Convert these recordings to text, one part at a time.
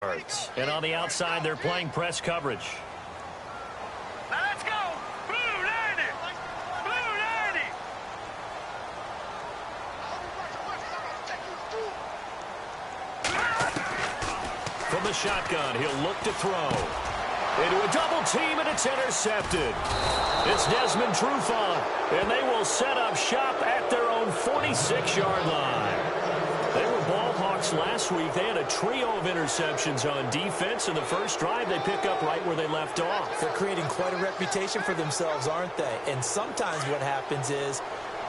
And on the outside, they're playing press coverage. Now let's go! Blue 90! Blue 90! From the shotgun, he'll look to throw. Into a double team, and it's intercepted. It's Desmond Trufant, and they will set up shop at their own 46-yard line. They were ball hawks last week. They had a trio of interceptions on defense. In the first drive, they pick up right where they left off. They're creating quite a reputation for themselves, aren't they? And sometimes what happens is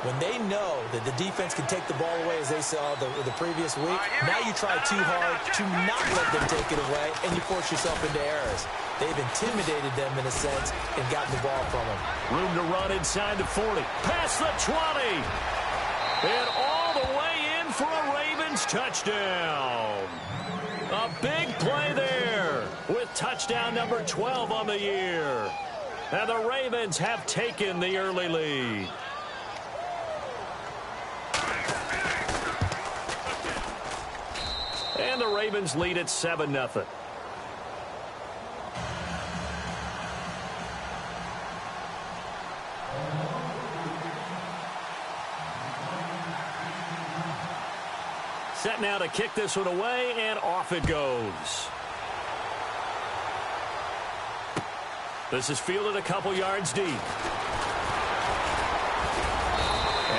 when they know that the defense can take the ball away, as they saw the previous week, now you try too hard to not let them take it away, and you force yourself into errors. They've intimidated them in a sense and gotten the ball from them. Room to run inside the 40. Past the 20. And all the way in for a Ravens touchdown. A big play there with touchdown number 12 on the year. And the Ravens have taken the early lead. And the Ravens lead at 7-0. Set now to kick this one away, and off it goes. This is fielded a couple yards deep. And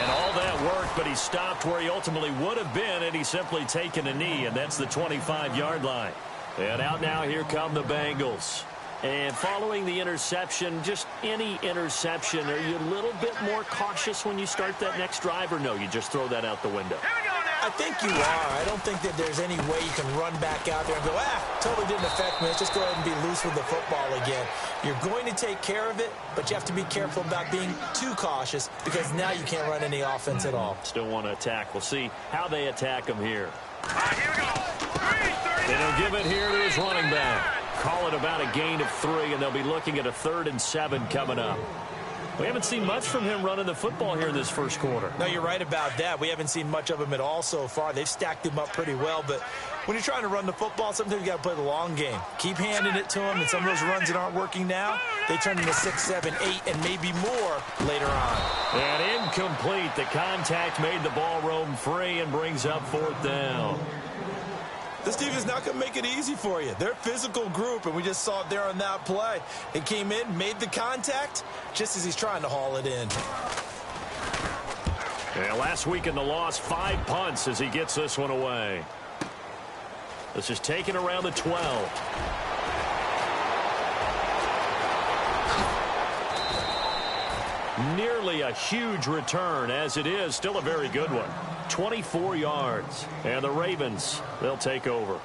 all that worked, but he stopped where he ultimately would have been had he simply taken a knee, and that's the 25-yard line. And out now, here come the Bengals. And following the interception, just any interception, are you a little bit more cautious when you start that next drive, or no, you just throw that out the window? I think you are. I don't think that there's any way you can run back out there and go, totally didn't affect me. Let's just go ahead and be loose with the football again. You're going to take care of it, but you have to be careful about being too cautious because now you can't run any offense at all. Still want to attack. We'll see how they attack him here. Here we go. And he'll give it here to his running back. Call it about a gain of 3, and they'll be looking at a 3rd and 7 coming up. We haven't seen much from him running the football here in this first quarter. No, you're right about that. We haven't seen much of him at all so far. They've stacked him up pretty well, but when you're trying to run the football, sometimes you got to play the long game. Keep handing it to him, and some of those runs that aren't working now, they turn into 6, 7, 8, and maybe more later on. And incomplete. The contact made the ball roam free and brings up 4th down. This team is not going to make it easy for you. They're a physical group, and we just saw it there on that play. He came in, made the contact, just as he's trying to haul it in. Yeah, last week in the loss, 5 punts as he gets this one away. This is taken around the 12. Nearly a huge return, as it is still a very good one. 24 yards, and the Ravens, they'll take over.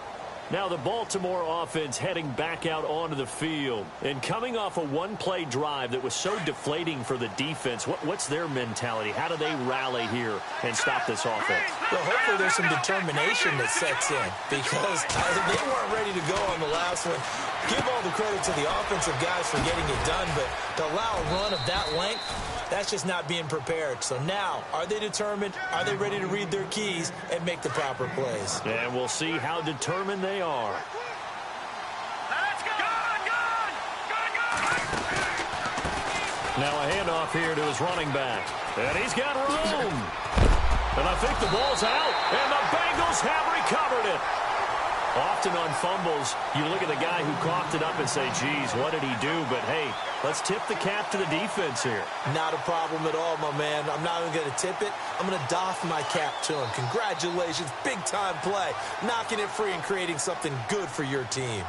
Now the Baltimore offense heading back out onto the field. And coming off a one-play drive that was so deflating for the defense, what's their mentality? How do they rally here and stop this offense? Well, hopefully there's some determination that sets in because they weren't ready to go on the last one. Give all the credit to the offensive guys for getting it done, but to allow a run of that length, that's just not being prepared. So now, are they determined? Are they ready to read their keys and make the proper plays? And we'll see how determined they are. Let's go! Now a handoff here to his running back. And he's got room. And I think the ball's out. And the Bengals have recovered it. Often on fumbles, you look at the guy who coughed it up and say, geez, what did he do? But, hey, let's tip the cap to the defense here. Not a problem at all, my man. I'm not even going to tip it. I'm going to doff my cap to him. Congratulations. Big-time play. Knocking it free and creating something good for your team.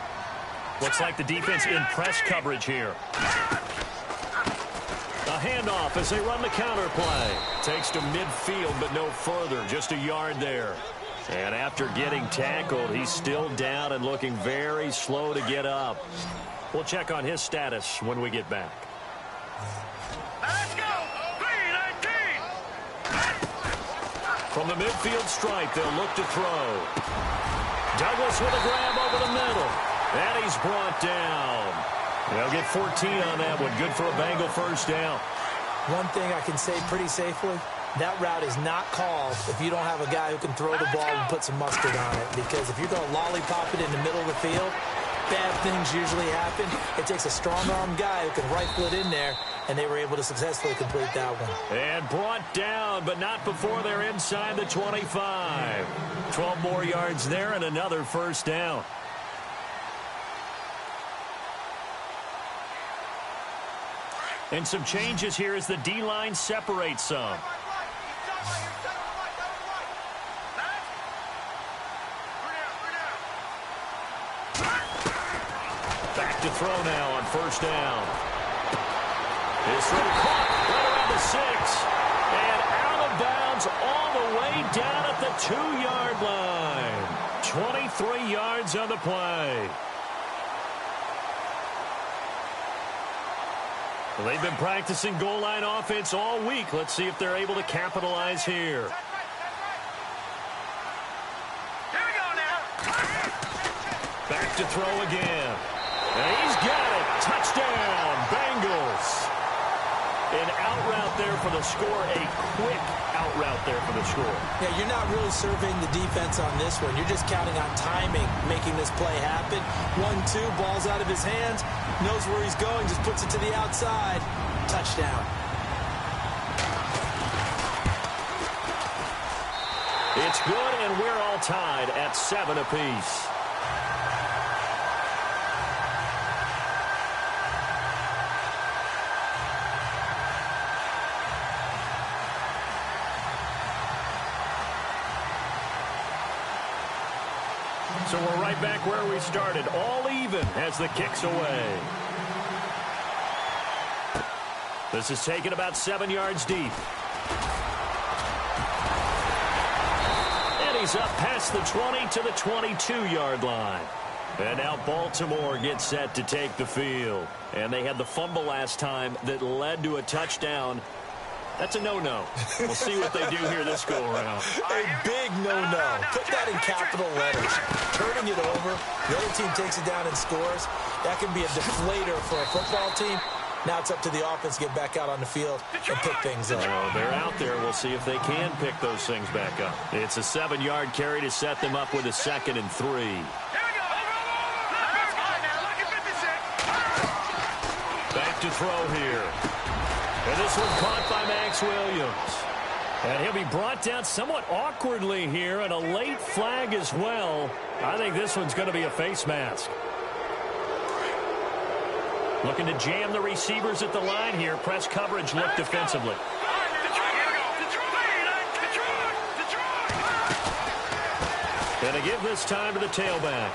Looks like the defense in press coverage here. A handoff as they run the counter play. Takes to midfield, but no further. Just a yard there. And after getting tackled, he's still down and looking very slow to get up. We'll check on his status when we get back. Let's go! 3-19! From the midfield stripe, they'll look to throw. Douglas with a grab over the middle. And he's brought down. They'll get 14 on that one. Good for a Bengal first down. One thing I can say pretty safely, that route is not called if you don't have a guy who can throw the ball and put some mustard on it. Because if you're going to lollipop it in the middle of the field, bad things usually happen. It takes a strong-arm guy who can rifle it in there, and they were able to successfully complete that one. And brought down, but not before they're inside the 25. 12 more yards there and another first down. And some changes here as the D-line separates some. Back to throw now on first down. His throw caught right around the 6. And out of bounds all the way down at the 2-yard line. 23 yards on the play. Well, they've been practicing goal line offense all week. Let's see if they're able to capitalize here. Here we go now. Back to throw again. And he's got it. Touchdown, Bengals. An out route there for the score. A quick out route there for the score. Yeah, you're not really surveying the defense on this one. You're just counting on timing, making this play happen. 1-2, ball's out of his hands. Knows where he's going, just puts it to the outside. Touchdown. It's good, and we're all tied at 7 apiece. So we're right back where we started, all even as the kick's away. This is taken about 7 yards deep. And he's up past the 20 to the 22-yard line. And now Baltimore gets set to take the field. And they had the fumble last time that led to a touchdown. That's a no-no. We'll see what they do here this go-around. A big no-no. Put that in capital letters. Turning it over, the other team takes it down and scores. That can be a deflator for a football team. Now it's up to the offense to get back out on the field and pick things up. They're out there. We'll see if they can pick those things back up. It's a 7-yard carry to set them up with a 2nd and 3. Here we go. Back to throw here. And this one caught by Max Williams. And he'll be brought down somewhat awkwardly here, and a late flag as well. I think this one's going to be a face mask. Looking to jam the receivers at the line here. Press coverage look defensively. Going to give this time to the tailback.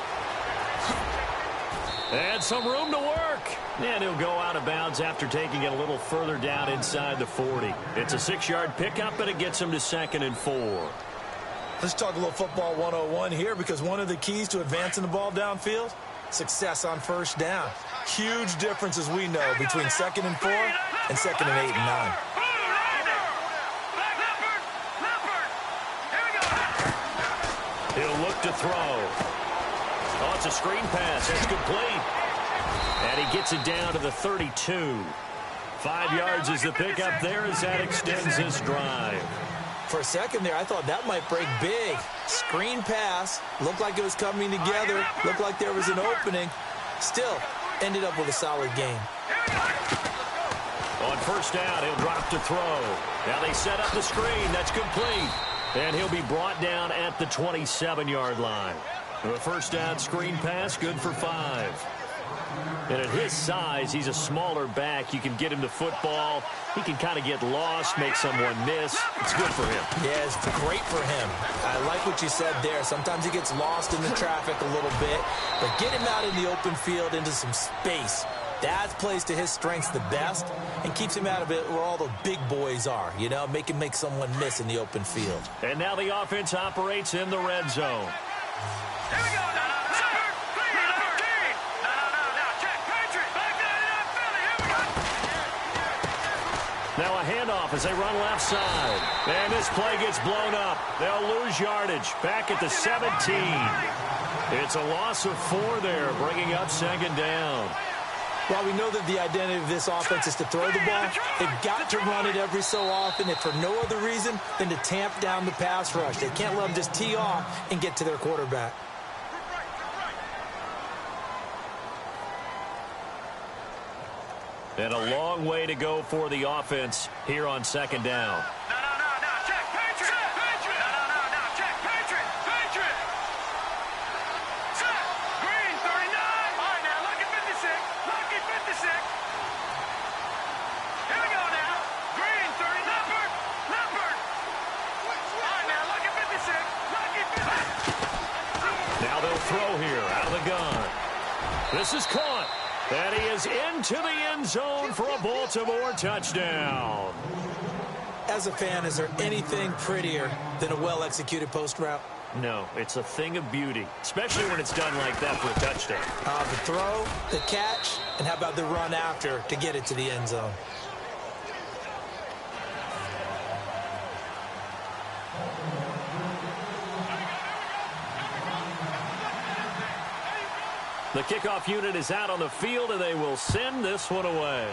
And some room to work. And he'll go out of bounds after taking it a little further down inside the 40. It's a 6-yard pickup, and it gets him to 2nd and 4. Let's talk a little football 101 here, because one of the keys to advancing the ball downfield, success on first down. Huge difference, as we know, between 2nd and 4 and 2nd and 8 and 9. He'll look to throw. Oh, it's a screen pass. It's complete. And he gets it down to the 32. 5 yards is the pickup there as that extends his drive. For a second there, I thought that might break big. Screen pass. Looked like it was coming together. Looked like there was an opening. Still, ended up with a solid game. On first down, he'll drop to throw. Now they set up the screen. That's complete. And he'll be brought down at the 27-yard line. The first down screen pass, good for 5. And at his size, he's a smaller back. You can get him the football. He can kind of get lost, make someone miss. It's good for him. Yeah, it's great for him. I like what you said there. Sometimes he gets lost in the traffic a little bit. But get him out in the open field into some space. That plays to his strengths the best and keeps him out of it where all the big boys are, you know, make him make someone miss in the open field. And now the offense operates in the red zone. Here we go. Now a handoff as they run left side. And this play gets blown up. They'll lose yardage. Back at the 17. It's a loss of 4 there, bringing up 2nd down. While we know that the identity of this offense is to throw the ball, they've got to run it every so often, if for no other reason than to tamp down the pass rush. They can't let them just tee off and get to their quarterback. And a long way to go for the offense here on second down. Check, Patriot! No, check, Patriot! Check! Green, 39! All right, now, lucky 56. Lucky 56. Here we go now. Green, 30. Leopard! All right, now, lucky 56. Lucky 56. Now they'll throw here out of the gun. This is caught. And he is into the end zone for a Baltimore touchdown. As a fan, is there anything prettier than a well-executed post route? No, it's a thing of beauty, especially when it's done like that for a touchdown. The throw, the catch, and how about the run after to get it to the end zone? The kickoff unit is out on the field, and they will send this one away.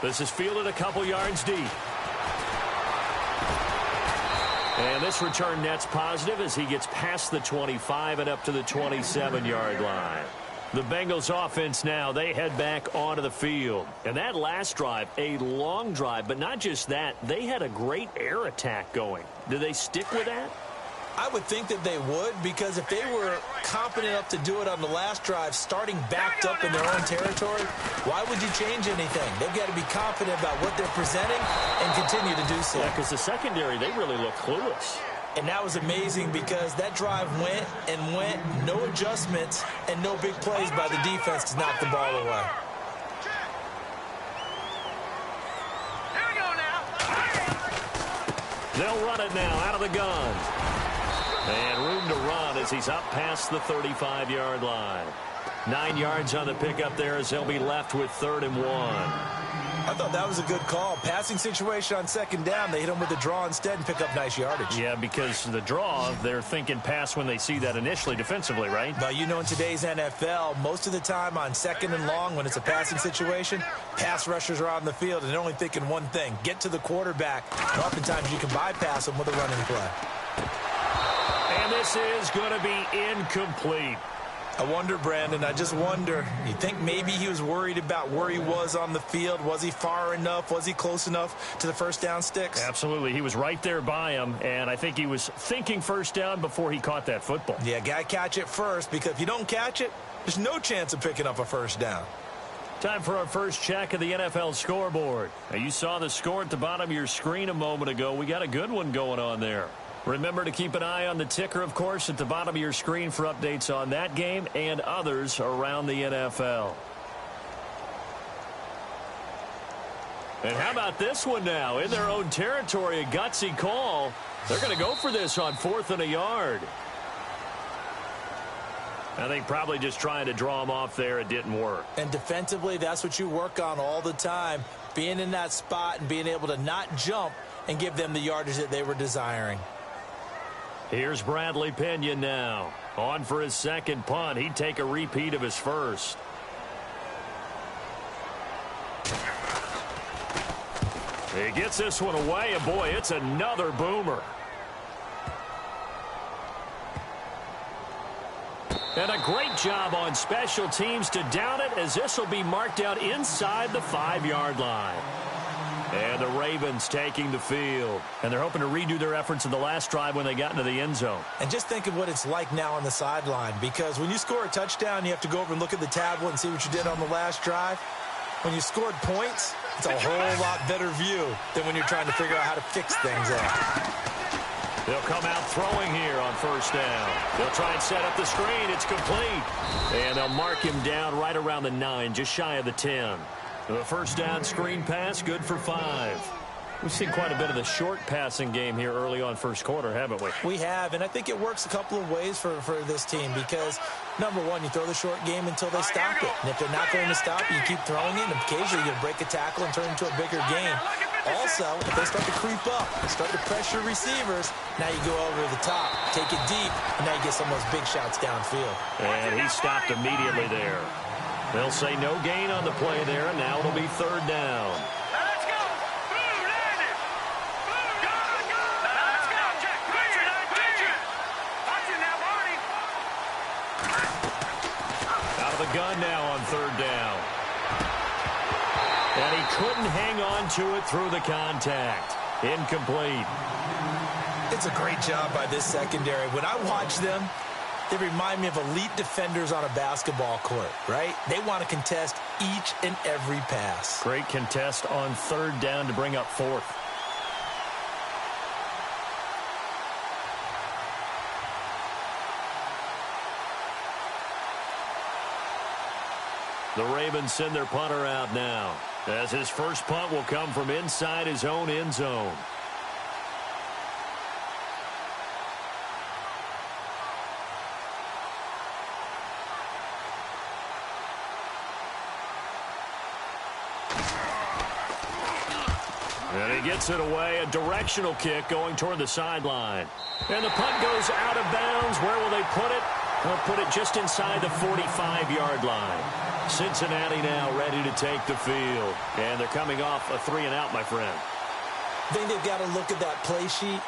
This is fielded a couple yards deep. And this return net's positive as he gets past the 25 and up to the 27-yard line. The Bengals offense now, they head back onto the field. And that last drive, a long drive, but not just that, they had a great air attack going. Do they stick with that? I would think that they would, because if they were confident enough to do it on the last drive, starting backed up in their own territory, why would you change anything? They've got to be confident about what they're presenting and continue to do so. Yeah, because the secondary, they really look clueless. And that was amazing because that drive went and went, no adjustments, and no big plays by the defense to knock the ball away. Here we go now. They'll run it now out of the gun. And room to run as he's up past the 35-yard line. 9 yards on the pickup there as they'll be left with 3rd and 1. I thought that was a good call. Passing situation on second down. They hit him with the draw instead and pick up nice yardage. Yeah, because the draw, they're thinking pass when they see that initially defensively, right? But you know, in today's NFL, most of the time on second and long, when it's a passing situation, pass rushers are on the field and they're only thinking one thing: get to the quarterback. And oftentimes you can bypass them with a running play. And this is going to be incomplete. I wonder, Brandon, I just wonder, you think maybe he was worried about where he was on the field? Was he far enough? Was he close enough to the first down sticks? Absolutely. He was right there by him, and I think he was thinking first down before he caught that football. Yeah, got to catch it first, because if you don't catch it, there's no chance of picking up a first down. Time for our first check of the NFL scoreboard. Now, you saw the score at the bottom of your screen a moment ago. We got a good one going on there. Remember to keep an eye on the ticker, of course, at the bottom of your screen for updates on that game and others around the NFL. And how about this one now? In their own territory, a gutsy call. They're going to go for this on 4th and a yard. I think probably just trying to draw them off there. It didn't work. And defensively, that's what you work on all the time, being in that spot and being able to not jump and give them the yardage that they were desiring. Here's Bradley Pinion now. On for his second punt. He'd take a repeat of his first. He gets this one away, and boy, it's another boomer. And a great job on special teams to down it, as this will be marked out inside the 5-yard line. And the Ravens taking the field. And they're hoping to redo their efforts in the last drive when they got into the end zone. And just think of what it's like now on the sideline, because when you score a touchdown, you have to go over and look at the tablet and see what you did on the last drive. When you scored points, it's a whole lot better view than when you're trying to figure out how to fix things up. They'll come out throwing here on first down. They'll try and set up the screen. It's complete. And they'll mark him down right around the 9, just shy of the 10. The first down screen pass, good for 5. We've seen quite a bit of the short passing game here early on first quarter, haven't we? We have, and I think it works a couple of ways for this team, because, number one, you throw the short game until they stop it. And if they're not going to stop it, you keep throwing it, and occasionally you break a tackle and turn it into a bigger game. Also, if they start to creep up, start to pressure receivers, now you go over the top, take it deep, and now you get some of those big shots downfield. And he stopped immediately there. They'll say no gain on the play there, and now it'll be third down. Let's go. Boom, landed. Boom, go. Let's go. Check. Pitch it. Watch it now, Barney. Out of the gun now on third down. And he couldn't hang on to it through the contact. Incomplete. It's a great job by this secondary. When I watch them, they remind me of elite defenders on a basketball court, right? They want to contest each and every pass. Great contest on third down to bring up fourth. The Ravens send their punter out now, as his first punt will come from inside his own end zone. And he gets it away, a directional kick going toward the sideline. And the punt goes out of bounds. Where will they put it? They'll put it just inside the 45-yard line. Cincinnati now ready to take the field. And they're coming off a 3-and-out, my friend. I think they've got to look at that play sheet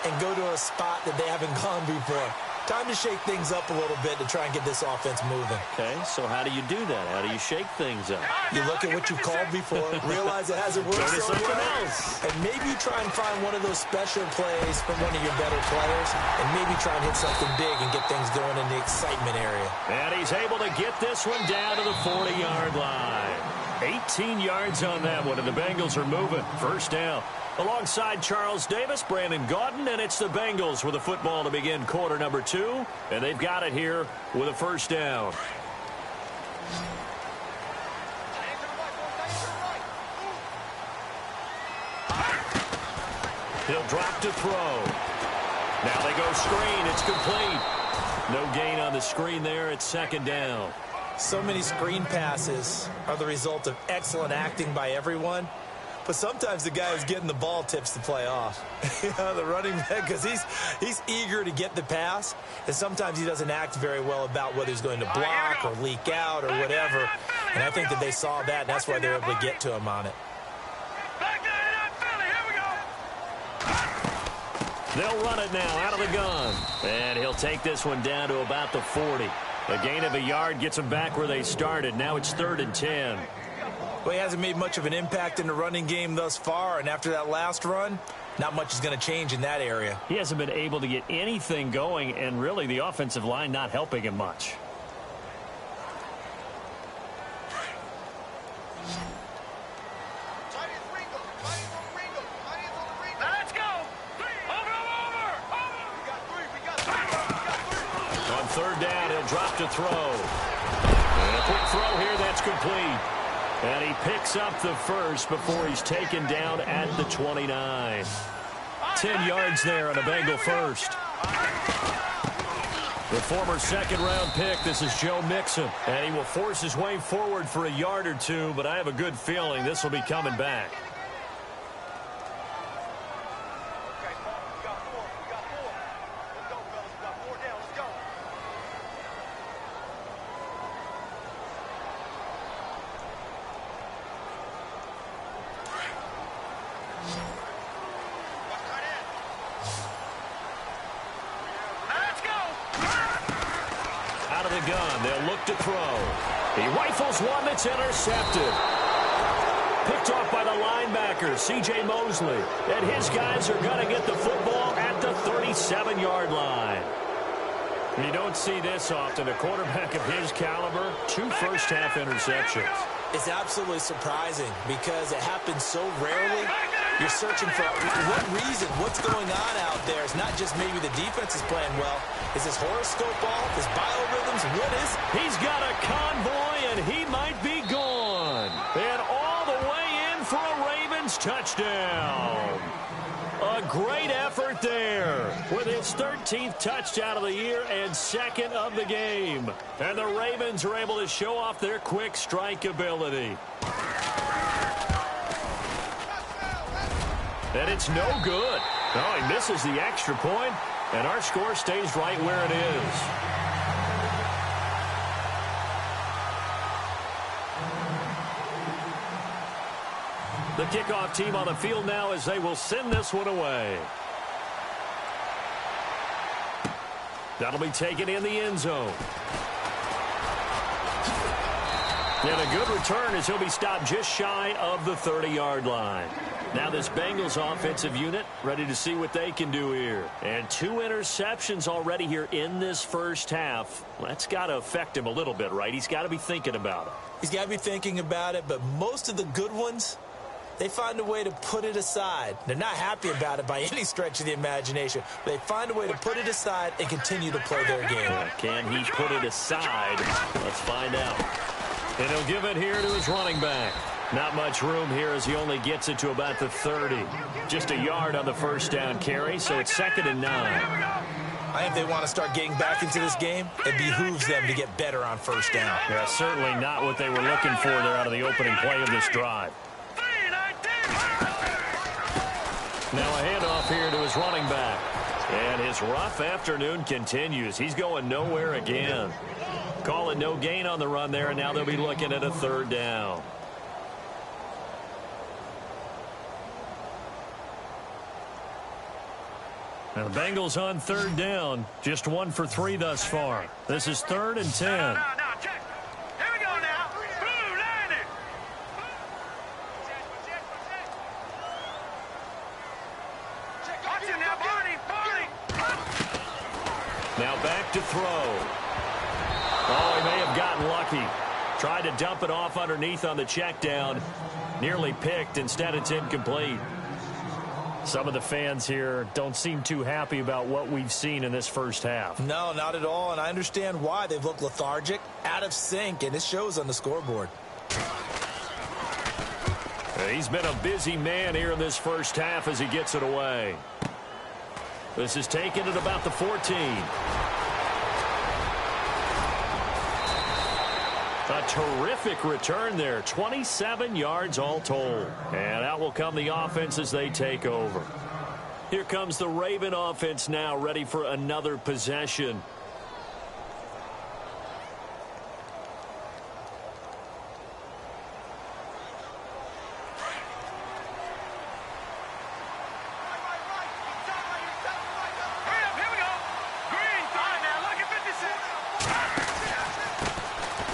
and go to a spot that they haven't gone before. Time to shake things up a little bit to try and get this offense moving. Okay, so how do you do that? How do you shake things up? You look at what you've called before, realize it hasn't worked so well, and maybe you try and find one of those special plays from one of your better players, and maybe try and hit something big and get things going in the excitement area. And he's able to get this one down to the 40-yard line. 18 yards on that one, and the Bengals are moving. First down. Alongside Charles Davis, Brandon Gaudin, and it's the Bengals with the football to begin quarter number 2. And they've got it here with a first down. He'll drop to throw. Now they go screen. It's complete. No gain on the screen there. It's second down. So many screen passes are the result of excellent acting by everyone. But sometimes the guy who's getting the ball tips the play off. The running back, because he's eager to get the pass, and sometimes he doesn't act very well about whether he's going to block or leak out or whatever. And I think that they saw that, and that's why they were able to get to him on it. They'll run it now out of the gun. And he'll take this one down to about the 40. A gain of a yard gets them back where they started. Now it's 3rd and 10. Well, he hasn't made much of an impact in the running game thus far, and after that last run, not much is going to change in that area. He hasn't been able to get anything going, and really the offensive line not helping him much. Let's go. Over. On third down, he'll drop to throw. And a quick throw here, that's complete. And he picks up the first before he's taken down at the 29. 10 yards there on a Bengal first. The former second-round pick, this is Joe Mixon. And he will force his way forward for a yard or two, but I have a good feeling this will be coming back. Gun. They'll look to throw. He rifles one that's intercepted. Picked off by the linebacker, C.J. Mosley. And his guys are going to get the football at the 37-yard line. You don't see this often. A quarterback of his caliber, 2 first-half interceptions. It's absolutely surprising because it happens so rarely. You're searching for what reason, what's going on out there. It's not just maybe the defense is playing well. Is his horoscope off? His biorhythms? What is it? He's got a convoy, and he might be gone. And all the way in for a Ravens touchdown. A great effort there with his 13th touchdown of the year and 2nd of the game. And the Ravens are able to show off their quick strike ability. And it's no good. Oh, he misses the extra point, and our score stays right where it is. The kickoff team on the field now as they will send this one away. That'll be taken in the end zone. And a good return as he'll be stopped just shy of the 30-yard line. Now this Bengals offensive unit ready to see what they can do here. And 2 interceptions already here in this first half. That's got to affect him a little bit, right? He's got to be thinking about it. He's got to be thinking about it, but most of the good ones, they find a way to put it aside. They're not happy about it by any stretch of the imagination. They find a way to put it aside and continue to play their game. Can he put it aside? Let's find out. And he'll give it here to his running back. Not much room here as he only gets it to about the 30. Just a yard on the first down carry, so it's 2nd and 9. I think they want to start getting back into this game. It behooves them to get better on first down. Yeah, certainly not what they were looking for there out of the opening play of this drive. Now a handoff here to his running back. And his rough afternoon continues. He's going nowhere again. Call it no gain on the run there, and now they'll be looking at a 3rd down. Now the Bengals on 3rd down. Just 1 for 3 thus far. This is 3rd and 10. No, check. Here we go now. Blue, line it. Watch him now, Barney. Now back to throw. Oh, he may have gotten lucky. Tried to dump it off underneath on the check down. Nearly picked. Instead, it's incomplete. Some of the fans here don't seem too happy about what we've seen in this first half. No, not at all, and I understand why. They've looked lethargic, out of sync, and it shows on the scoreboard. He's been a busy man here in this first half as he gets it away. This is taken at about the 14. A terrific return there. 27 yards all told. And out will come the offense as they take over. Here comes the Raven offense now, ready for another possession.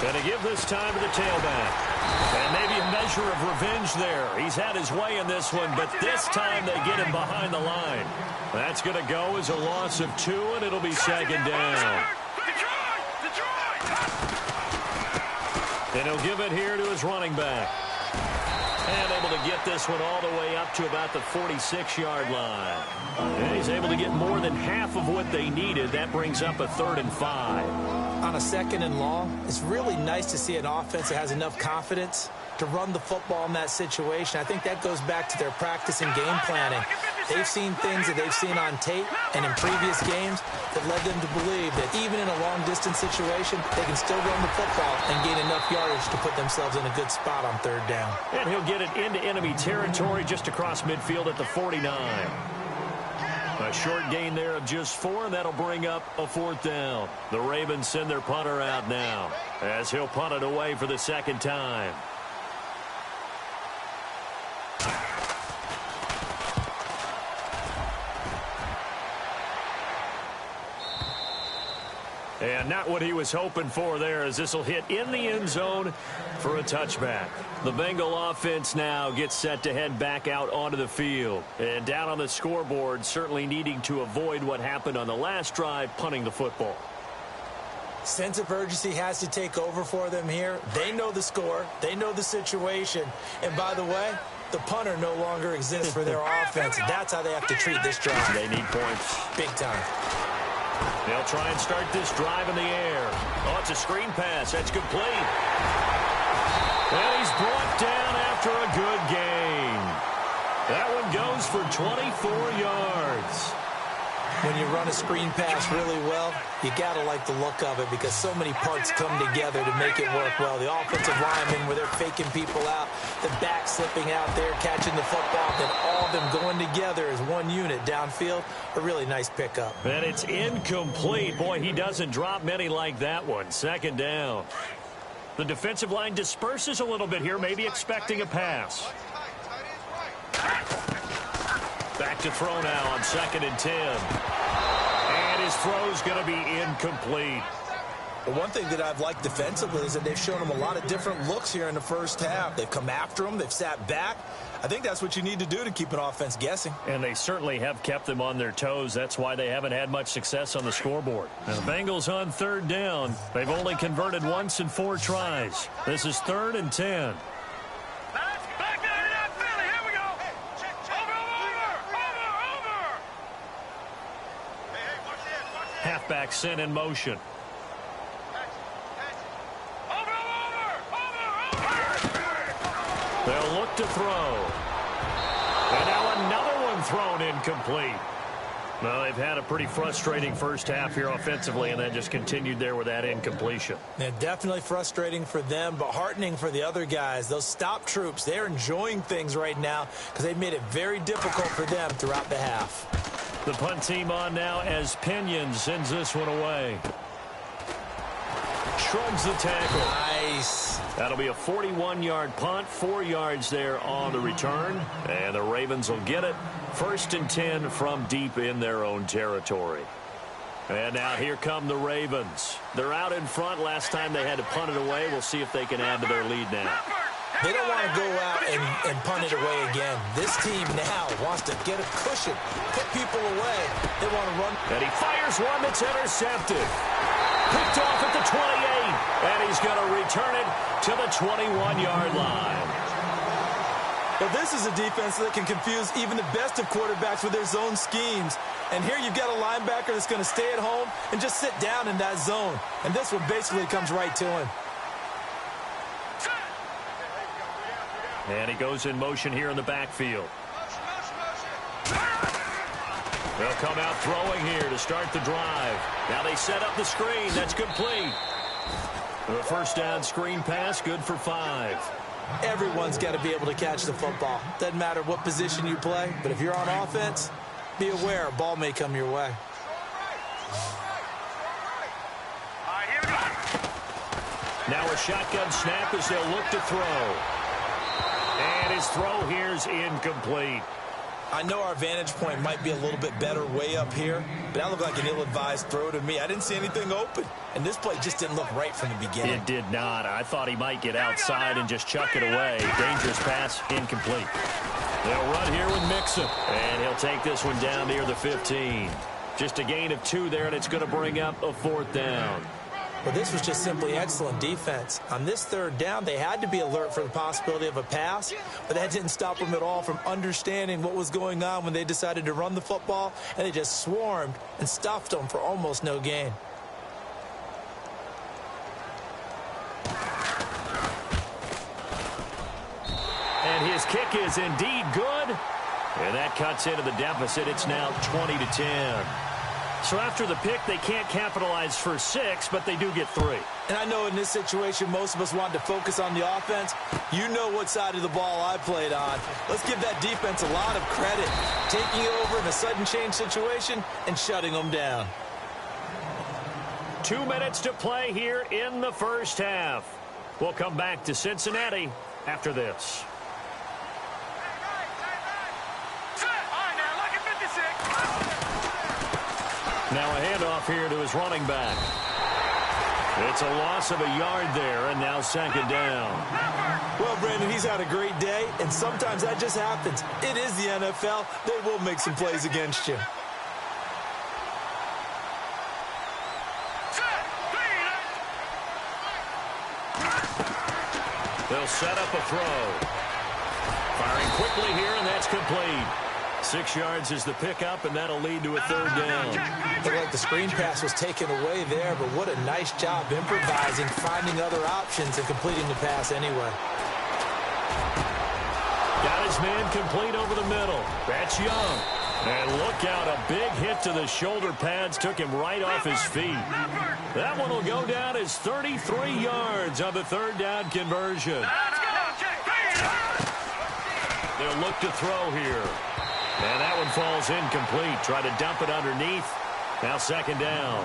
Going to give this time to the tailback. And maybe a measure of revenge there. He's had his way in this one, but this time they get him behind the line. That's going to go as a loss of 2, and it'll be 2nd down. And he'll give it here to his running back. And able to get this one all the way up to about the 46-yard line. And he's able to get more than half of what they needed. That brings up a 3rd and 5. On a 2nd and long, it's really nice to see an offense that has enough confidence to run the football in that situation. I think that goes back to their practice and game planning. They've seen things that they've seen on tape and in previous games that led them to believe that even in a long-distance situation, they can still run the football and gain enough yardage to put themselves in a good spot on 3rd down. And he'll get it into enemy territory just across midfield at the 49. A short gain there of just 4, and that'll bring up a 4th down. The Ravens send their punter out now as he'll punt it away for the 2nd time. And not what he was hoping for there, as this will hit in the end zone for a touchback. The Bengal offense now gets set to head back out onto the field. And down on the scoreboard, certainly needing to avoid what happened on the last drive, punting the football. Sense of urgency has to take over for them here. They know the score. They know the situation. And by the way, the punter no longer exists for their offense. That's how they have to treat this drive. They need points. Big time. They'll try and start this drive in the air. Oh, it's a screen pass. That's complete. And he's brought down after a good gain. That one goes for 24 yards. When you run a screen pass really well, you got to like the look of it because so many parts come together to make it work well. The offensive linemen, where they're faking people out, the back slipping out there, catching the football, then all of them going together as one unit downfield. A really nice pickup. And it's incomplete. Boy, he doesn't drop many like that one. Second down. The defensive line disperses a little bit here, maybe expecting a pass. Back to throw now on 2nd and 10. And his throw's going to be incomplete. Well, one thing that I've liked defensively is that they've shown him a lot of different looks here in the first half. They've come after him. They've sat back. I think that's what you need to do to keep an offense guessing. And they certainly have kept them on their toes. That's why they haven't had much success on the scoreboard. And the Bengals on 3rd down. They've only converted once in 4 tries. This is 3rd and 10. Halfback sent in motion. They'll look to throw. And now another one thrown incomplete. Well, they've had a pretty frustrating first half here offensively, and then just continued there with that incompletion. Yeah, definitely frustrating for them, but heartening for the other guys. Those stop troops, they're enjoying things right now because they've made it very difficult for them throughout the half. The punt team on now as Pinion sends this one away. Shrugs the tackle. Nice. That'll be a 41-yard punt, 4 yards there on the return. And the Ravens will get it. 1st and 10 from deep in their own territory. And now here come the Ravens. They're out in front. Last time they had to punt it away. We'll see if they can add to their lead now. They don't want to go out and punt it away again. This team now wants to get a cushion, put people away. They want to run. And he fires one that's intercepted. Picked off at the 28. And he's going to return it to the 21-yard line. Well, this is a defense that can confuse even the best of quarterbacks with their zone schemes. And here you've got a linebacker that's going to stay at home and just sit down in that zone. And this one basically comes right to him. And he goes in motion here in the backfield. They'll come out throwing here to start the drive. Now they set up the screen. That's complete. The first down screen pass, good for 5. Everyone's got to be able to catch the football. Doesn't matter what position you play, but if you're on offense, be aware a ball may come your way. Now a shotgun snap as they'll look to throw. And his throw here's incomplete. I know our vantage point might be a little bit better way up here, but that looked like an ill-advised throw to me. I didn't see anything open, and this play just didn't look right from the beginning. It did not. I thought he might get outside and just chuck it away. Dangerous pass, incomplete. They'll run here with Mixon, and he'll take this one down near the 15. Just a gain of 2 there, and it's going to bring up a 4th down. Well, this was just simply excellent defense. On this 3rd down, they had to be alert for the possibility of a pass, but that didn't stop them at all from understanding what was going on when they decided to run the football, and they just swarmed and stuffed them for almost no gain. And his kick is indeed good, and that cuts into the deficit. It's now 20-10. So after the pick, they can't capitalize for 6, but they do get 3. And I know in this situation, most of us wanted to focus on the offense. You know what side of the ball I played on. Let's give that defense a lot of credit. Taking it over in a sudden change situation and shutting them down. 2 minutes to play here in the first half. We'll come back to Cincinnati after this. Now a handoff here to his running back. It's a loss of a yard there, and now 2nd down. Well, Brandon, he's had a great day, and sometimes that just happens. It is the NFL. They will make some plays against you. They'll set up a throw. Firing quickly here, and that's complete. 6 yards is the pickup, and that'll lead to a 3rd down. Looked like the screen pass was taken away there, but what a nice job improvising, finding other options, and completing the pass anyway. Got his man complete over the middle. That's Young. And look out, a big hit to the shoulder pads took him right off his feet. That one will go down as 33 yards on the third down conversion. They'll look to throw here. And that one falls incomplete. Try to dump it underneath. Now second down.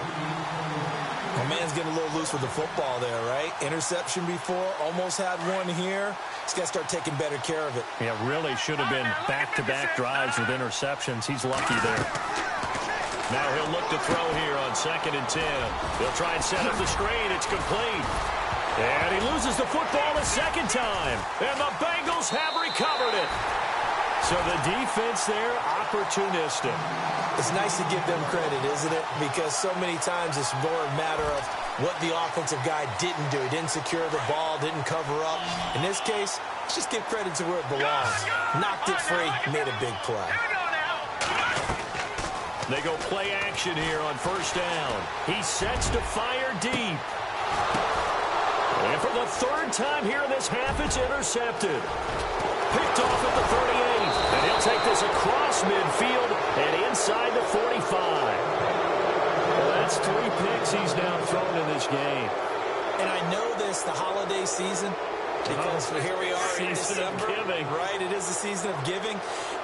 My man's getting a little loose with the football there, right? Interception before, almost had one here. He's got to start taking better care of it. Yeah, really should have been back-to-back drives with interceptions. He's lucky there. Now he'll look to throw here on 2nd and 10. He'll try and set up the screen. It's complete. And he loses the football a second time. And the Bengals have recovered it. So the defense there, opportunistic. It's nice to give them credit, isn't it? Because so many times it's more a matter of what the offensive guy didn't do. He didn't secure the ball, didn't cover up. In this case, let's just give credit to where it belongs. Knocked it free, made a big play. They go play action here on 1st down. He sets to fire deep. And for the 3rd time here in this half, it's intercepted. Picked off at the 38. And he'll take this across midfield and inside the 45. Well, that's 3 picks he's now thrown in this game. And I know this, the holiday season, because here we are in December. Right, it is the season of giving.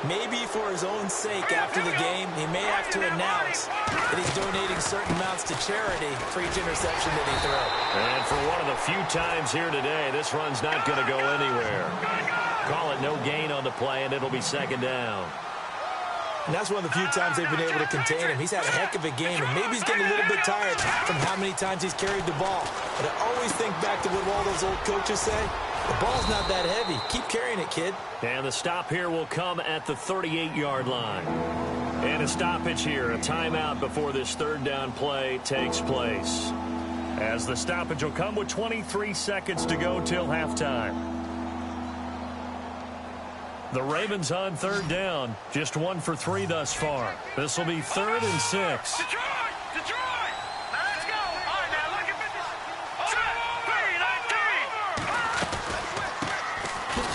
Maybe for his own sake after the game, he may have to announce that he's donating certain amounts to charity for each interception that he throws. And for one of the few times here today, this run's not going to go anywhere. Call it no gain on the play, and it'll be 2nd down. And that's one of the few times they've been able to contain him. He's had a heck of a game, and maybe he's getting a little bit tired from how many times he's carried the ball. But I always think back to what all those old coaches say. The ball's not that heavy. Keep carrying it, kid. And the stop here will come at the 38-yard line. And a stoppage here, a timeout before this 3rd down play takes place. As the stoppage will come with 23 seconds to go till halftime. The Ravens on 3rd down, just 1 for 3 thus far. This will be 3rd and 6. Detroit! Let's go! All right, now look at this.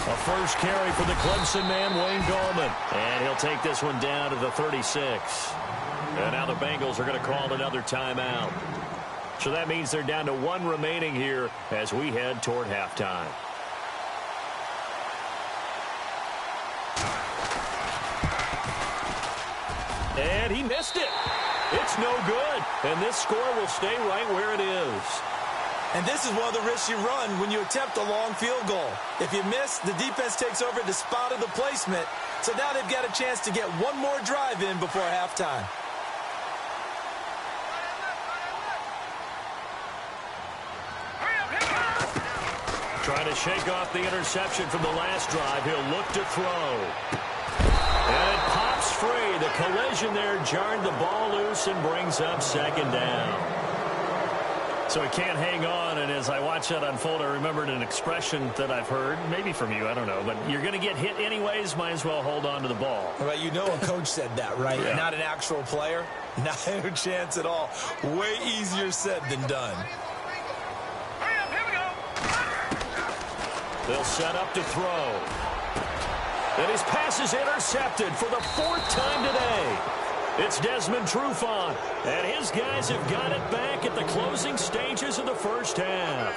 A first carry for the Clemson man, Wayne Gallman. And he'll take this one down to the 36. And now the Bengals are going to call another timeout. So that means they're down to 1 remaining here as we head toward halftime. And he missed it. It's no good. And this score will stay right where it is. And this is one of the risks you run when you attempt a long field goal. If you miss, the defense takes over the spot of the placement. So now they've got a chance to get one more drive in before halftime. Trying to shake off the interception from the last drive. He'll look to throw. And it pops free. The collision there jarred the ball loose and brings up 2nd down. So he can't hang on, and as I watch that unfold, I remembered an expression that I've heard, maybe from you, I don't know, but you're going to get hit anyways, might as well hold on to the ball. Well, you know a coach said that, right? Yeah. Not an actual player. Not a chance at all. Way easier said than done. Here we go. They'll set up to throw. And his pass is intercepted for the 4th time today. It's Desmond Trufant, and his guys have got it back at the closing stages of the 1st half.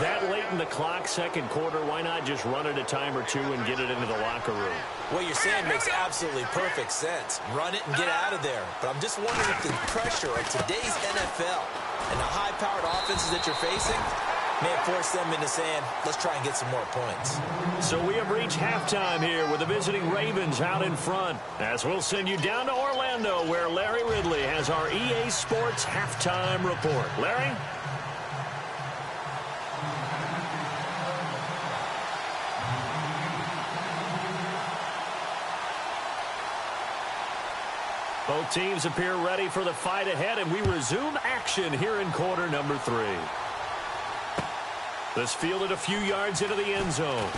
That late in the clock, 2nd quarter, why not just run it a time or 2 and get it into the locker room? What you're saying makes absolutely perfect sense. Run it and get out of there. But I'm just wondering if the pressure of today's NFL and the high-powered offenses that you're facing may have forced them into saying, let's try and get some more points. So we have reached halftime here with the visiting Ravens out in front, as we'll send you down to Orlando, where Larry Ridley has our EA Sports halftime report. Larry? Both teams appear ready for the fight ahead, and we resume action here in quarter number 3. This fielded a few yards into the end zone.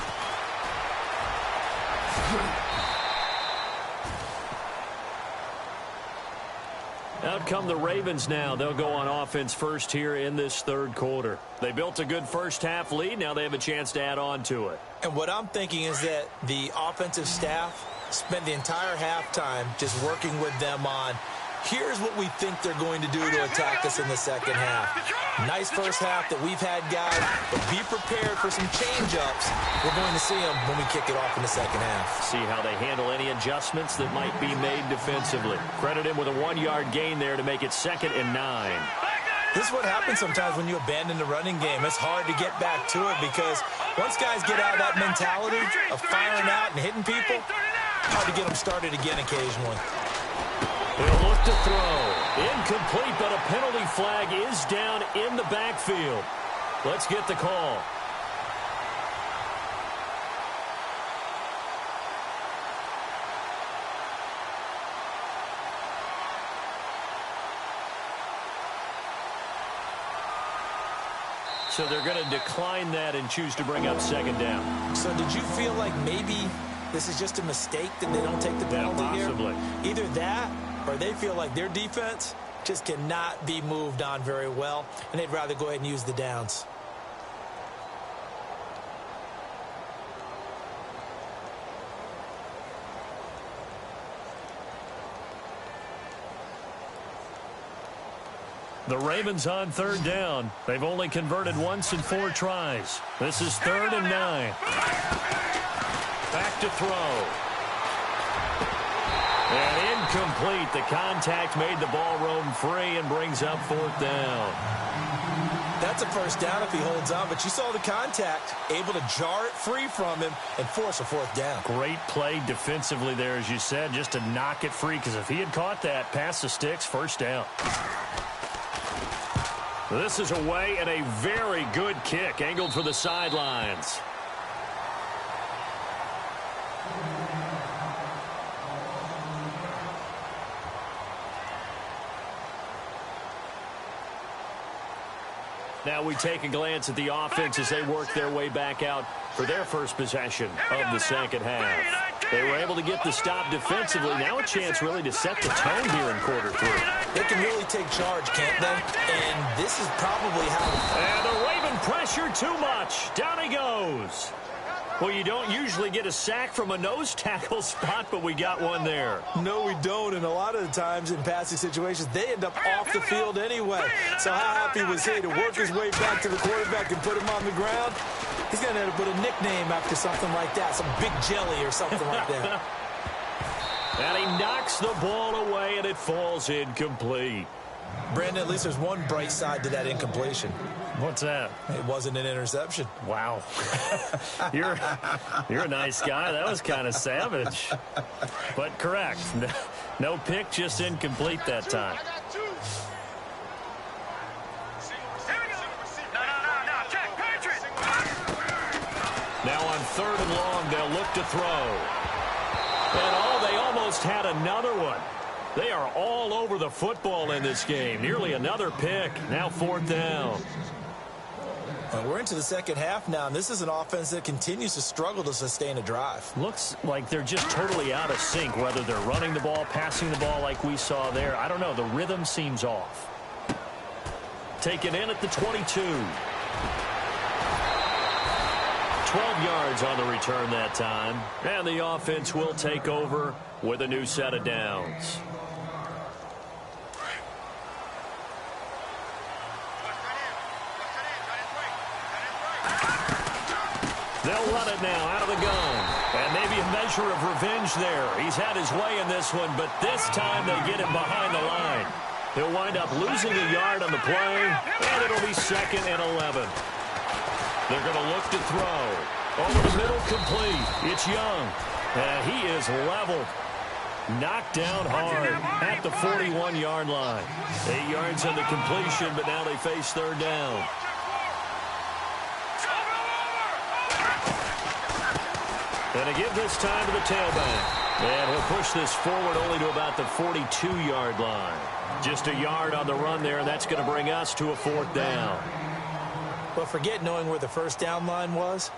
Out come the Ravens now. They'll go on offense first here in this 3rd quarter. They built a good 1st half lead. Now they have a chance to add on to it. And what I'm thinking is that the offensive staff spent the entire halftime just working with them on, here's what we think they're going to do to attack us in the second half. Nice first half that we've had, guys, but be prepared for some change-ups. We're going to see them when we kick it off in the second half. See how they handle any adjustments that might be made defensively. Credit him with a 1-yard gain there to make it 2nd and 9. This is what happens sometimes when you abandon the running game. It's hard to get back to it because once guys get out of that mentality of firing out and hitting people, hard to get them started again occasionally. He'll look to throw. Incomplete, but a penalty flag is down in the backfield. Let's get the call. So they're going to decline that and choose to bring up 2nd down. So did you feel like maybe this is just a mistake that they don't take the penalty possibly here? Either that or they feel like their defense just cannot be moved on very well, and they'd rather go ahead and use the downs. The Ravens on 3rd down. They've only converted once in 4 tries. This is 3rd and 9. Back to throw. And incomplete. The contact made the ball roam free and brings up 4th down. That's a first down if he holds on, but you saw the contact, able to jar it free from him and force a 4th down. Great play defensively there, as you said, just to knock it free, because if he had caught that, past the sticks, 1st down. This is away and a very good kick, angled for the sidelines. Now we take a glance at the offense as they work their way back out for their first possession of the second half. They were able to get the stop defensively. Now a chance really to set the tone here in quarter 3. They can really take charge, can't they? And this is probably how... And the Raven pressure too much. Down he goes. Well, you don't usually get a sack from a nose tackle spot, but we got one there. No, we don't, and a lot of the times in passing situations, they end up off the field anyway. So how happy was he to work his way back to the quarterback and put him on the ground? He's going to have to put a nickname after something like that, some Big Jelly or something like that. And he knocks the ball away, and it falls incomplete. Brandon, at least there's one bright side to that incompletion. What's that? It wasn't an interception. Wow. You're a nice guy. That was kind of savage. But correct. No pick, just incomplete that time. Now on 3rd and long, they'll look to throw. And they almost had another one. They are all over the football in this game. Nearly another pick. Now 4th down. We're into the second half now, and this is an offense that continues to struggle to sustain a drive. Looks like they're just totally out of sync, whether they're running the ball, passing the ball like we saw there. I don't know. The rhythm seems off. Taken in at the 22. 12 yards on the return that time. And the offense will take over with a new set of downs. They'll run it now out of the gun. And maybe a measure of revenge there. He's had his way in this one, but this time they get him behind the line. He'll wind up losing a yard on the play, and it'll be 2nd and 11. They're going to look to throw. Over the middle, complete. It's Young. And he is leveled. Knocked down hard at the 41-yard line. 8 yards on the completion, but now they face 3rd down. And to give this time to the tailback. And he'll push this forward only to about the 42-yard line. Just a yard on the run there, and that's going to bring us to a 4th down. Well, forget knowing where the first down line was.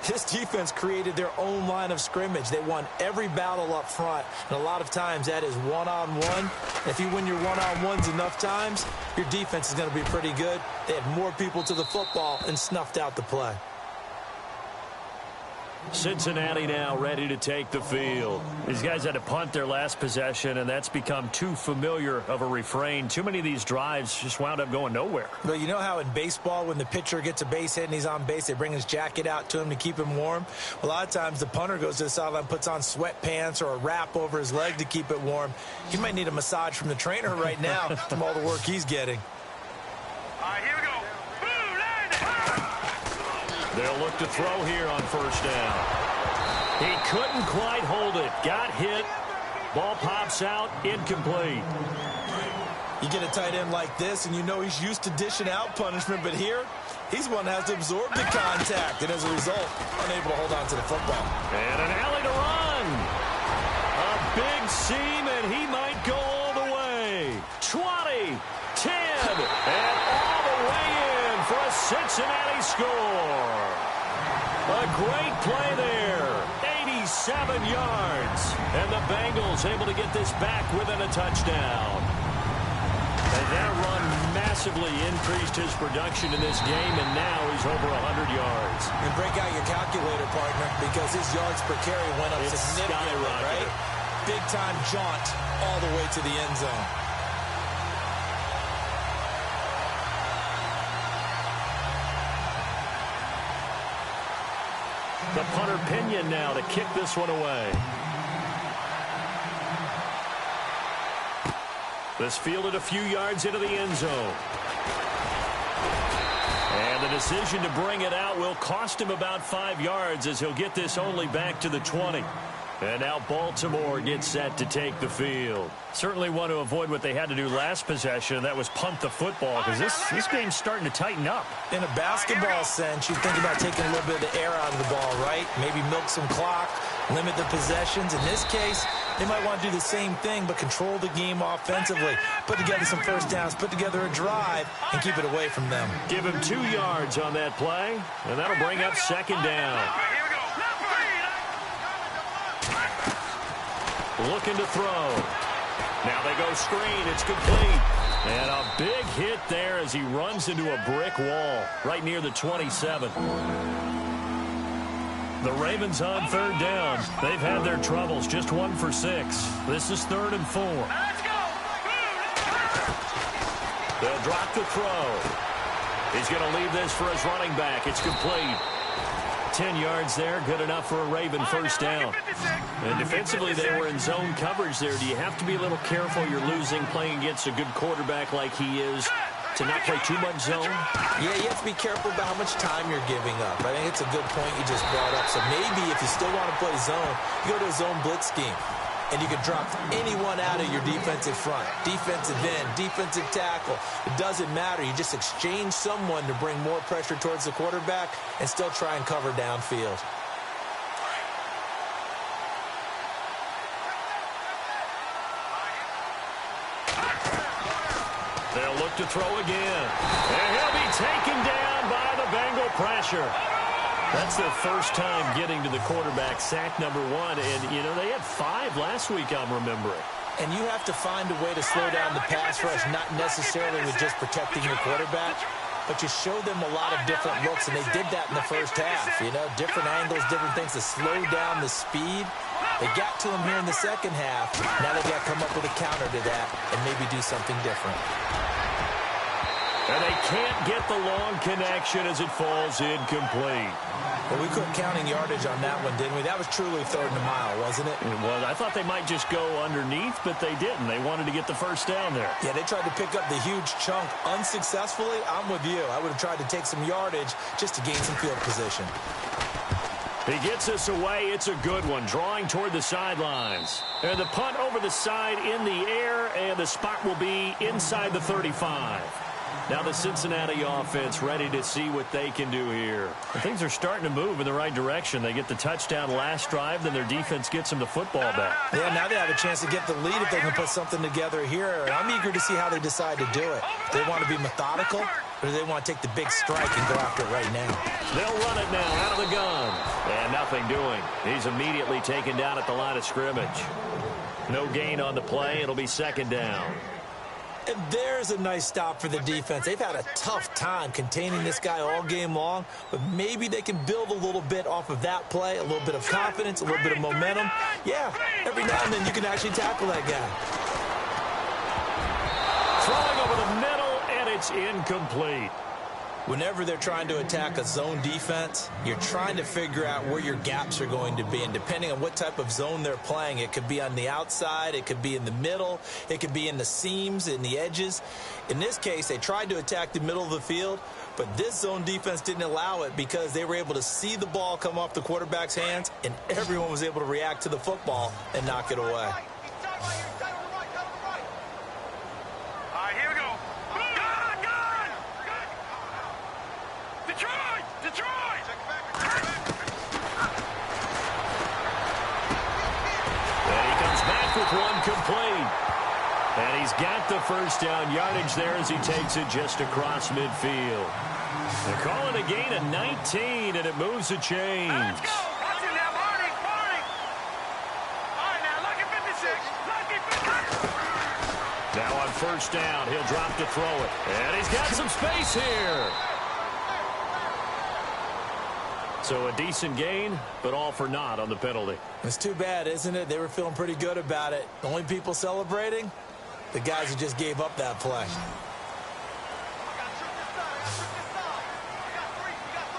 This defense created their own line of scrimmage. They won every battle up front, and a lot of times that is one-on-one. If you win your one-on-ones enough times, your defense is going to be pretty good. They had more people to the football and snuffed out the play. Cincinnati now ready to take the field. These guys had to punt their last possession, and that's become too familiar of a refrain. Too many of these drives just wound up going nowhere. Well, you know how in baseball when the pitcher gets a base hit and he's on base, they bring his jacket out to him to keep him warm? A lot of times the punter goes to the sideline, puts on sweatpants or a wrap over his leg to keep it warm. He might need a massage from the trainer right now from all the work he's getting. All right, here we go. They'll look to throw here on first down. He couldn't quite hold it. Got hit. Ball pops out. Incomplete. You get a tight end like this, and you know he's used to dishing out punishment, but here, he's one that has to absorb the contact, and as a result, unable to hold on to the football. And an alley to run. A big seam, and he might go all the way. 20, 10, and all the way in for a Cincinnati score. A great play there. 87 yards. And the Bengals able to get this back within a touchdown. And that run massively increased his production in this game, and now he's over 100 yards. And break out your calculator, partner, because his yards per carry went up significantly, right? Big-time jaunt all the way to the end zone. The punter Pinion now to kick this one away. This fielded a few yards into the end zone. And the decision to bring it out will cost him about 5 yards as he'll get this only back to the 20. And now Baltimore gets set to take the field. Certainly want to avoid what they had to do last possession. That was punt the football, because this game's starting to tighten up. In a basketball sense, you think about taking a little bit of the air out of the ball, right? Maybe milk some clock, limit the possessions. In this case, they might want to do the same thing, but control the game offensively. Put together some first downs, put together a drive, and keep it away from them. Give him 2 yards on that play, and that'll bring up second down. Looking to throw. Now they go screen. It's complete. And a big hit there as he runs into a brick wall right near the 27. The Ravens on third down. They've had their troubles. Just 1 for 6. This is 3rd and 4. They'll drop the throw. He's going to leave this for his running back. It's complete. 10 yards there, good enough for a Raven first down. And defensively, they were in zone coverage there. Do you have to be a little careful? You're losing, playing against a good quarterback like he is, to not play too much zone? Yeah, you have to be careful about how much time you're giving up. I think it's a good point you just brought up. So maybe if you still want to play zone, you go to a zone blitz scheme. And you can drop anyone out of your defensive front. Defensive end, defensive tackle. It doesn't matter. You just exchange someone to bring more pressure towards the quarterback and still try and cover downfield. They'll look to throw again. And he'll be taken down by the Bengal pressure. That's their first time getting to the quarterback, sack number 1. And, you know, they had 5 last week, I'm remembering. And you have to find a way to slow down the pass rush, not necessarily with just protecting your quarterback, but you show them a lot of different looks, and they did that in the first half. You know, different angles, different things to slow down the speed. They got to him here in the second half. Now they've got to come up with a counter to that and maybe do something different. And they can't get the long connection as it falls incomplete. Well, we quit counting yardage on that one, didn't we? That was truly 3rd and a mile, wasn't it? It was. I thought they might just go underneath, but they didn't. They wanted to get the first down there. Yeah, they tried to pick up the huge chunk unsuccessfully. I'm with you. I would have tried to take some yardage just to gain some field position. He gets us away. It's a good one, drawing toward the sidelines. And the punt over the side in the air, and the spot will be inside the 35. Now the Cincinnati offense ready to see what they can do here. And things are starting to move in the right direction. They get the touchdown last drive, then their defense gets them the football back. Yeah, now they have a chance to get the lead if they can put something together here. And I'm eager to see how they decide to do it. Do they want to be methodical, or do they want to take the big strike and go after it right now? They'll run it now out of the gun. And nothing doing. He's immediately taken down at the line of scrimmage. No gain on the play. It'll be second down. And there's a nice stop for the defense. They've had a tough time containing this guy all game long, but maybe they can build a little bit off of that play, a little bit of confidence, a little bit of momentum. Yeah, every now and then you can actually tackle that guy. Throwing over the middle, and it's incomplete. Whenever they're trying to attack a zone defense, you're trying to figure out where your gaps are going to be. And depending on what type of zone they're playing, it could be on the outside, it could be in the middle, it could be in the seams, in the edges. In this case, they tried to attack the middle of the field, but this zone defense didn't allow it because they were able to see the ball come off the quarterback's hands, and everyone was able to react to the football and knock it away. One complete. And he's got the first down yardage there as he takes it just across midfield. They're calling a gain of 19, and it moves the chains. Let's go. Watch it now, Marty. All right, now, lucky 56. Lucky 56. Now on first down, he'll drop to throw it. And he's got some space here. So a decent gain, but all for naught on the penalty. It's too bad, isn't it? They were feeling pretty good about it. The only people celebrating, the guys who just gave up that play.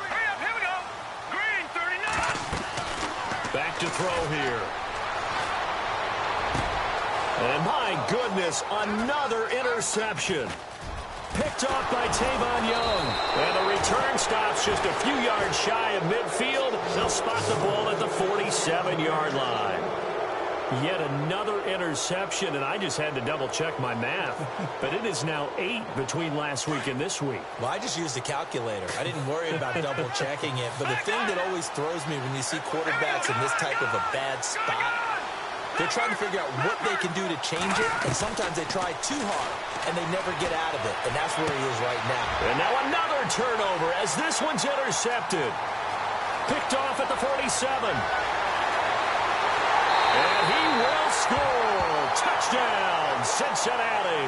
Hurry up, here we go. Green, 39. Back to throw here. And my goodness, another interception. Picked off by Tavon Young. And the return stops just a few yards shy of midfield. They'll spot the ball at the 47-yard line. Yet another interception, and I just had to double-check my math. But it is now 8 between last week and this week. Well, I just used a calculator. I didn't worry about double-checking it. But the thing that always throws me when you see quarterbacks in this type of a bad spot, they're trying to figure out what they can do to change it, and sometimes they try too hard, and they never get out of it, and that's where he is right now. And now another turnover as this one's intercepted. Picked off at the 47. And he will score. Touchdown, Cincinnati.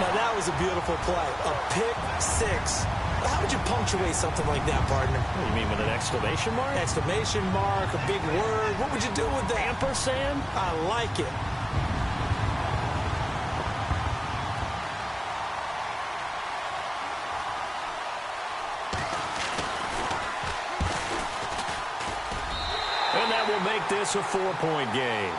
Now, that was a beautiful play. A pick six. How would you punctuate something like that, partner? What do you mean, with an exclamation mark? Exclamation mark, a big word. What would you do with that? Ampersand? I like it. And that will make this a 4-point game.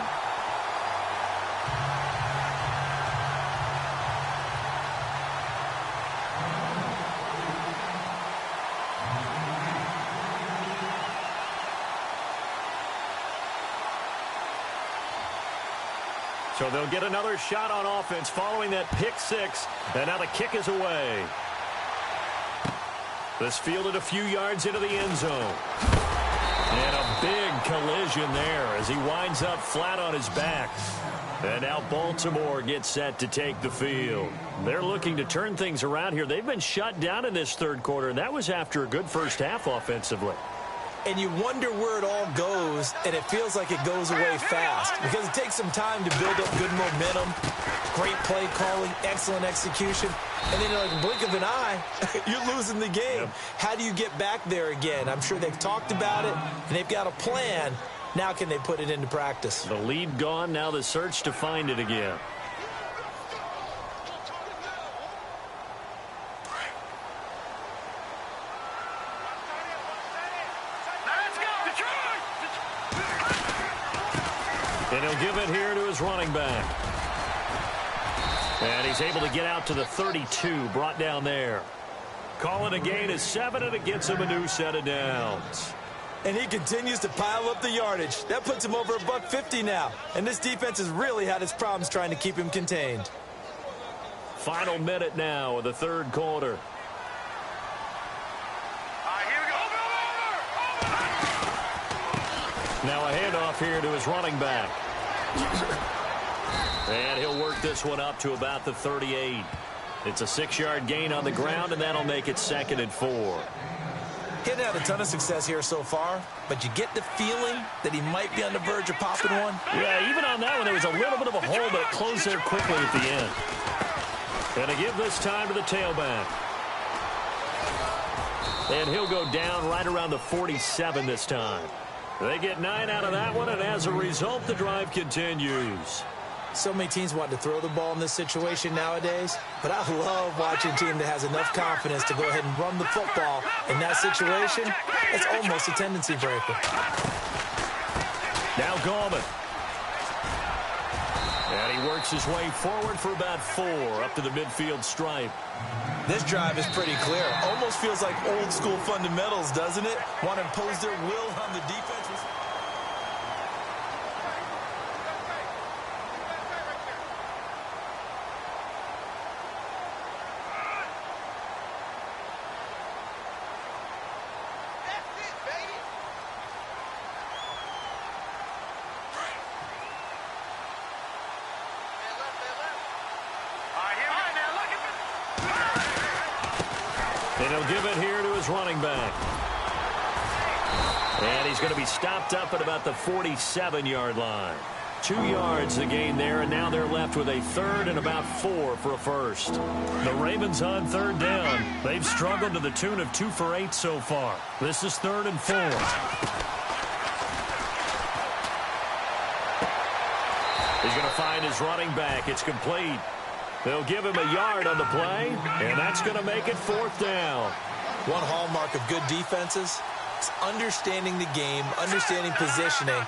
So they'll get another shot on offense following that pick six. And now the kick is away. This fielded a few yards into the end zone. And a big collision there as he winds up flat on his back. And now Baltimore gets set to take the field. They're looking to turn things around here. They've been shut down in this third quarter, and that was after a good first half offensively. And you wonder where it all goes, and it feels like it goes away fast because it takes some time to build up good momentum, great play calling, excellent execution, and then in like a blink of an eye, you're losing the game. Yep. How do you get back there again? I'm sure they've talked about it, and they've got a plan. Now can they put it into practice? The lead gone, now the search to find it again. And he'll give it here to his running back. And he's able to get out to the 32, brought down there. Calling a gain of 7, and it gets him a new set of downs. And he continues to pile up the yardage. That puts him over $150 now. And this defense has really had its problems trying to keep him contained. Final minute now of the third quarter. Here we go. Now a handoff here to his running back. And he'll work this one up to about the 38. It's a 6-yard gain on the ground, and that'll make it 2nd and 4. He hasn't had a ton of success here so far, but you get the feeling that he might be on the verge of popping one. Yeah, even on that one, there was a little bit of a hole, but it closed there quickly at the end. And to give this time to the tailback. And he'll go down right around the 47 this time. They get 9 out of that one, and as a result, the drive continues. So many teams want to throw the ball in this situation nowadays, but I love watching a team that has enough confidence to go ahead and run the football in that situation. It's almost a tendency breaker. Now Gallman. And he works his way forward for about 4 up to the midfield stripe. This drive is pretty clear. Almost feels like old school fundamentals, doesn't it? Want to impose their will on the defense. And he'll give it here to his running back. And he's going to be stopped up at about the 47-yard line. 2 yards the gain there, and now they're left with a third and about 4 for a first. The Ravens on third down. They've struggled to the tune of 2 for 8 so far. This is 3rd and 4. He's going to find his running back. It's complete. They'll give him a yard on the play, and that's going to make it 4th down. One hallmark of good defenses is understanding the game, understanding positioning,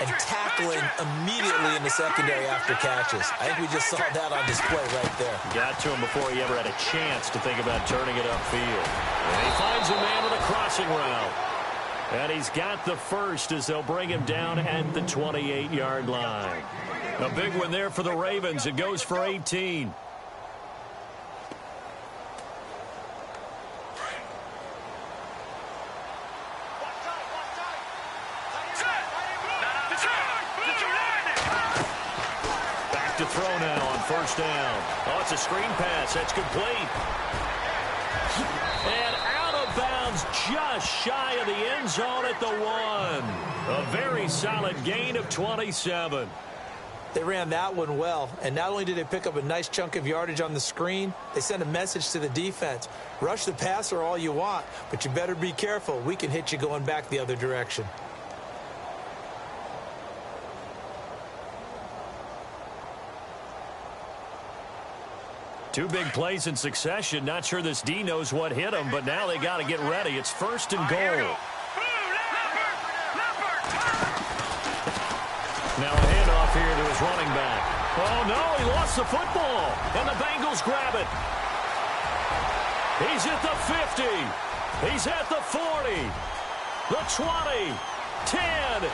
and tackling immediately in the secondary after catches. I think we just saw that on display right there. Got to him before he ever had a chance to think about turning it upfield. And he finds a man with a crossing route. And he's got the first as they'll bring him down at the 28-yard line. A big one there for the Ravens. It goes for 18. Back to throw now on 1st down. Oh, it's a screen pass. That's complete. And out of bounds just shy of the end zone at the 1. A very solid gain of 27. They ran that one well, and not only did they pick up a nice chunk of yardage on the screen, they sent a message to the defense. Rush the passer all you want, but you better be careful. We can hit you going back the other direction. Two big plays in succession. Not sure this D knows what hit him, but now they got to get ready. It's 1st and goal. Now a handoff here to his running back. Oh, no, he lost the football, and the Bengals grab it. He's at the 50. He's at the 40, the 20, 10, 5,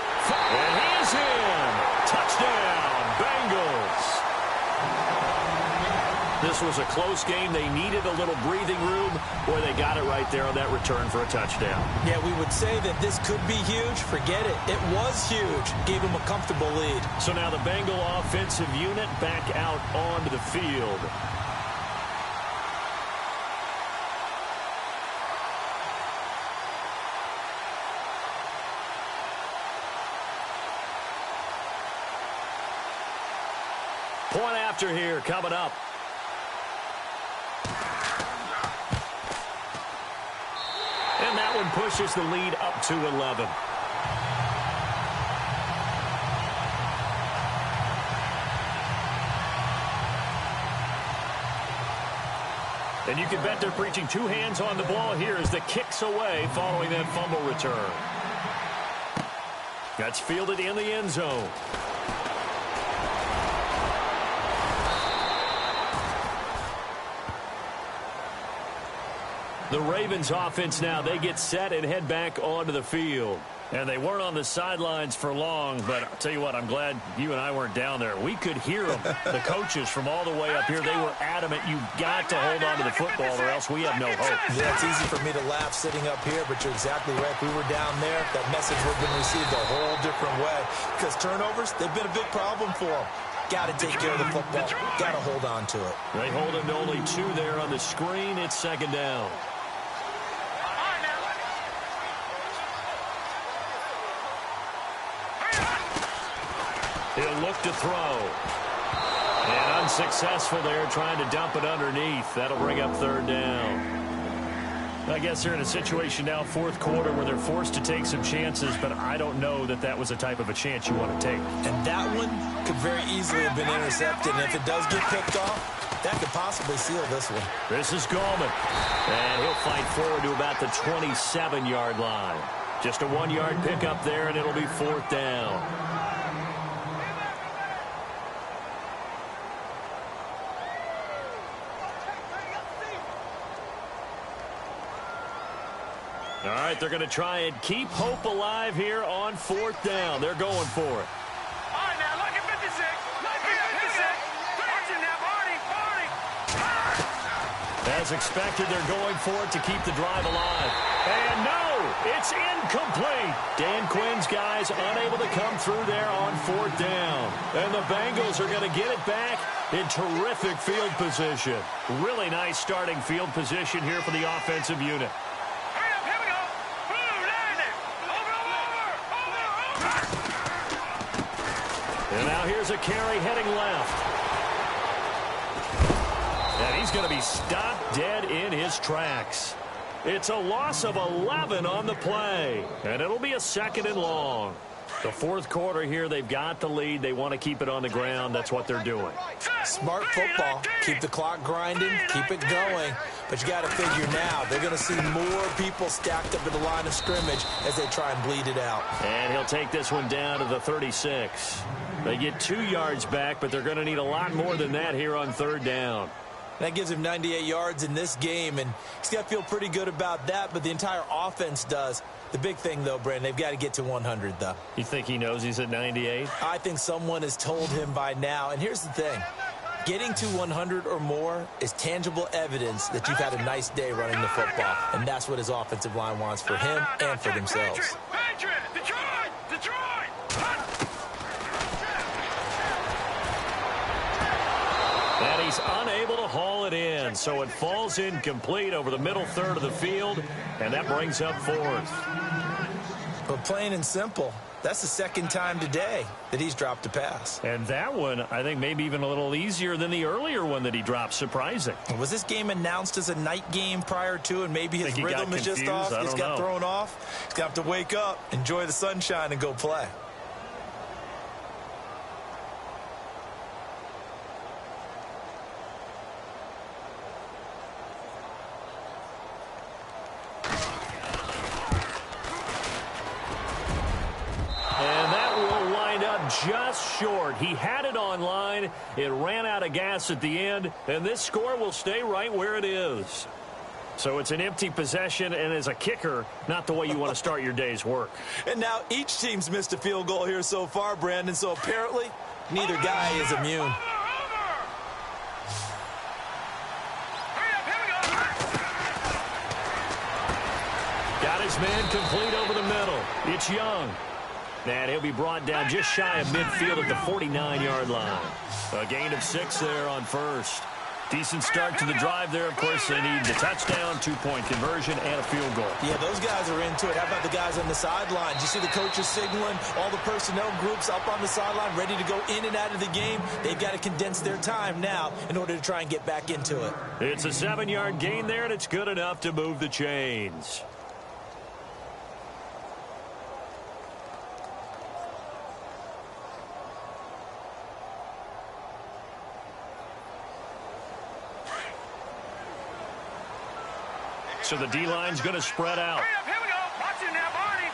and he's in. Touchdown, Bengals. This was a close game. They needed a little breathing room. Boy, they got it right there on that return for a touchdown. Yeah, we would say that this could be huge. Forget it. It was huge. Gave them a comfortable lead. So now the Bengal offensive unit back out onto the field. Point after here coming up. And that one pushes the lead up to 11. And you can bet they're preaching 2 hands on the ball here as the kick's away following that fumble return. That's fielded in the end zone. The Ravens offense now, they get set and head back onto the field. And they weren't on the sidelines for long, but I'll tell you what, I'm glad you and I weren't down there. We could hear them, the coaches from all the way up here. They were adamant, you've got to hold on to the football or else we have no hope. Yeah, it's easy for me to laugh sitting up here, but you're exactly right. If we were down there, that message would have been received a whole different way. Because turnovers, they've been a big problem for them. Got to take care of the football. Got to hold on to it. They hold him to only 2 there on the screen. It's 2nd down. He'll look to throw. And unsuccessful there, trying to dump it underneath. That'll bring up third down. I guess they're in a situation now, fourth quarter, where they're forced to take some chances, but I don't know that that was a type of a chance you want to take. And that one could very easily have been intercepted, and if it does get picked off, that could possibly seal this one. This is Gallman, and he'll fight forward to about the 27-yard line. Just a 1-yard pickup there, and it'll be fourth down. All right, they're going to try and keep hope alive here on fourth down. They're going for it. All right, now, look at 56. Look at 56. Watching now, Barney. As expected, they're going for it to keep the drive alive. And no, it's incomplete. Dan Quinn's guys unable to come through there on fourth down. And the Bengals are going to get it back in terrific field position. Really nice starting field position here for the offensive unit. And now here's a carry heading left. And he's going to be stopped dead in his tracks. It's a loss of 11 on the play. And it'll be a second and long. The fourth quarter here, they've got the lead. They want to keep it on the ground. That's what they're doing. Smart football. Keep the clock grinding. Keep it going. But you got to figure now, they're going to see more people stacked up at the line of scrimmage as they try and bleed it out. And he'll take this one down to the 36. They get 2 yards back, but they're going to need a lot more than that here on third down. That gives him 98 yards in this game, and he's got to feel pretty good about that, but the entire offense does. The big thing, though, Brandon, they've got to get to 100, though. You think he knows he's at 98? I think someone has told him by now. And here's the thing. Getting to 100 or more is tangible evidence that you've had a nice day running the football. And that's what his offensive line wants for him and for themselves. Detroit! And he's unable to haul it in, so it falls incomplete over the middle third of the field, and that brings up fourth. But plain and simple, that's the second time today that he's dropped a pass. And that one, I think, maybe even a little easier than the earlier one that he dropped. Surprising. Was this game announced as a night game prior to, and maybe his rhythm is just off? He's got thrown off. He's got to wake up, enjoy the sunshine, and go play. Just short. He had it on line. It ran out of gas at the end, and this score will stay right where it is. So it's an empty possession, and as a kicker, not the way you want to start your day's work. And now each team's missed a field goal here so far, Brandon, so apparently neither guy is immune. Got his man complete over the middle. It's Young. And he'll be brought down just shy of midfield at the 49-yard line. A gain of 6 there on first. Decent start to the drive there. Of course, they need the touchdown, 2-point conversion, and a field goal. Yeah, those guys are into it. How about the guys on the sideline? Do you see the coaches signaling? All the personnel groups up on the sideline ready to go in and out of the game. They've got to condense their time now in order to try and get back into it. It's a 7-yard gain there, and it's good enough to move the chains. So the D-line's going to spread out. Here we go. Watch it now, Barney.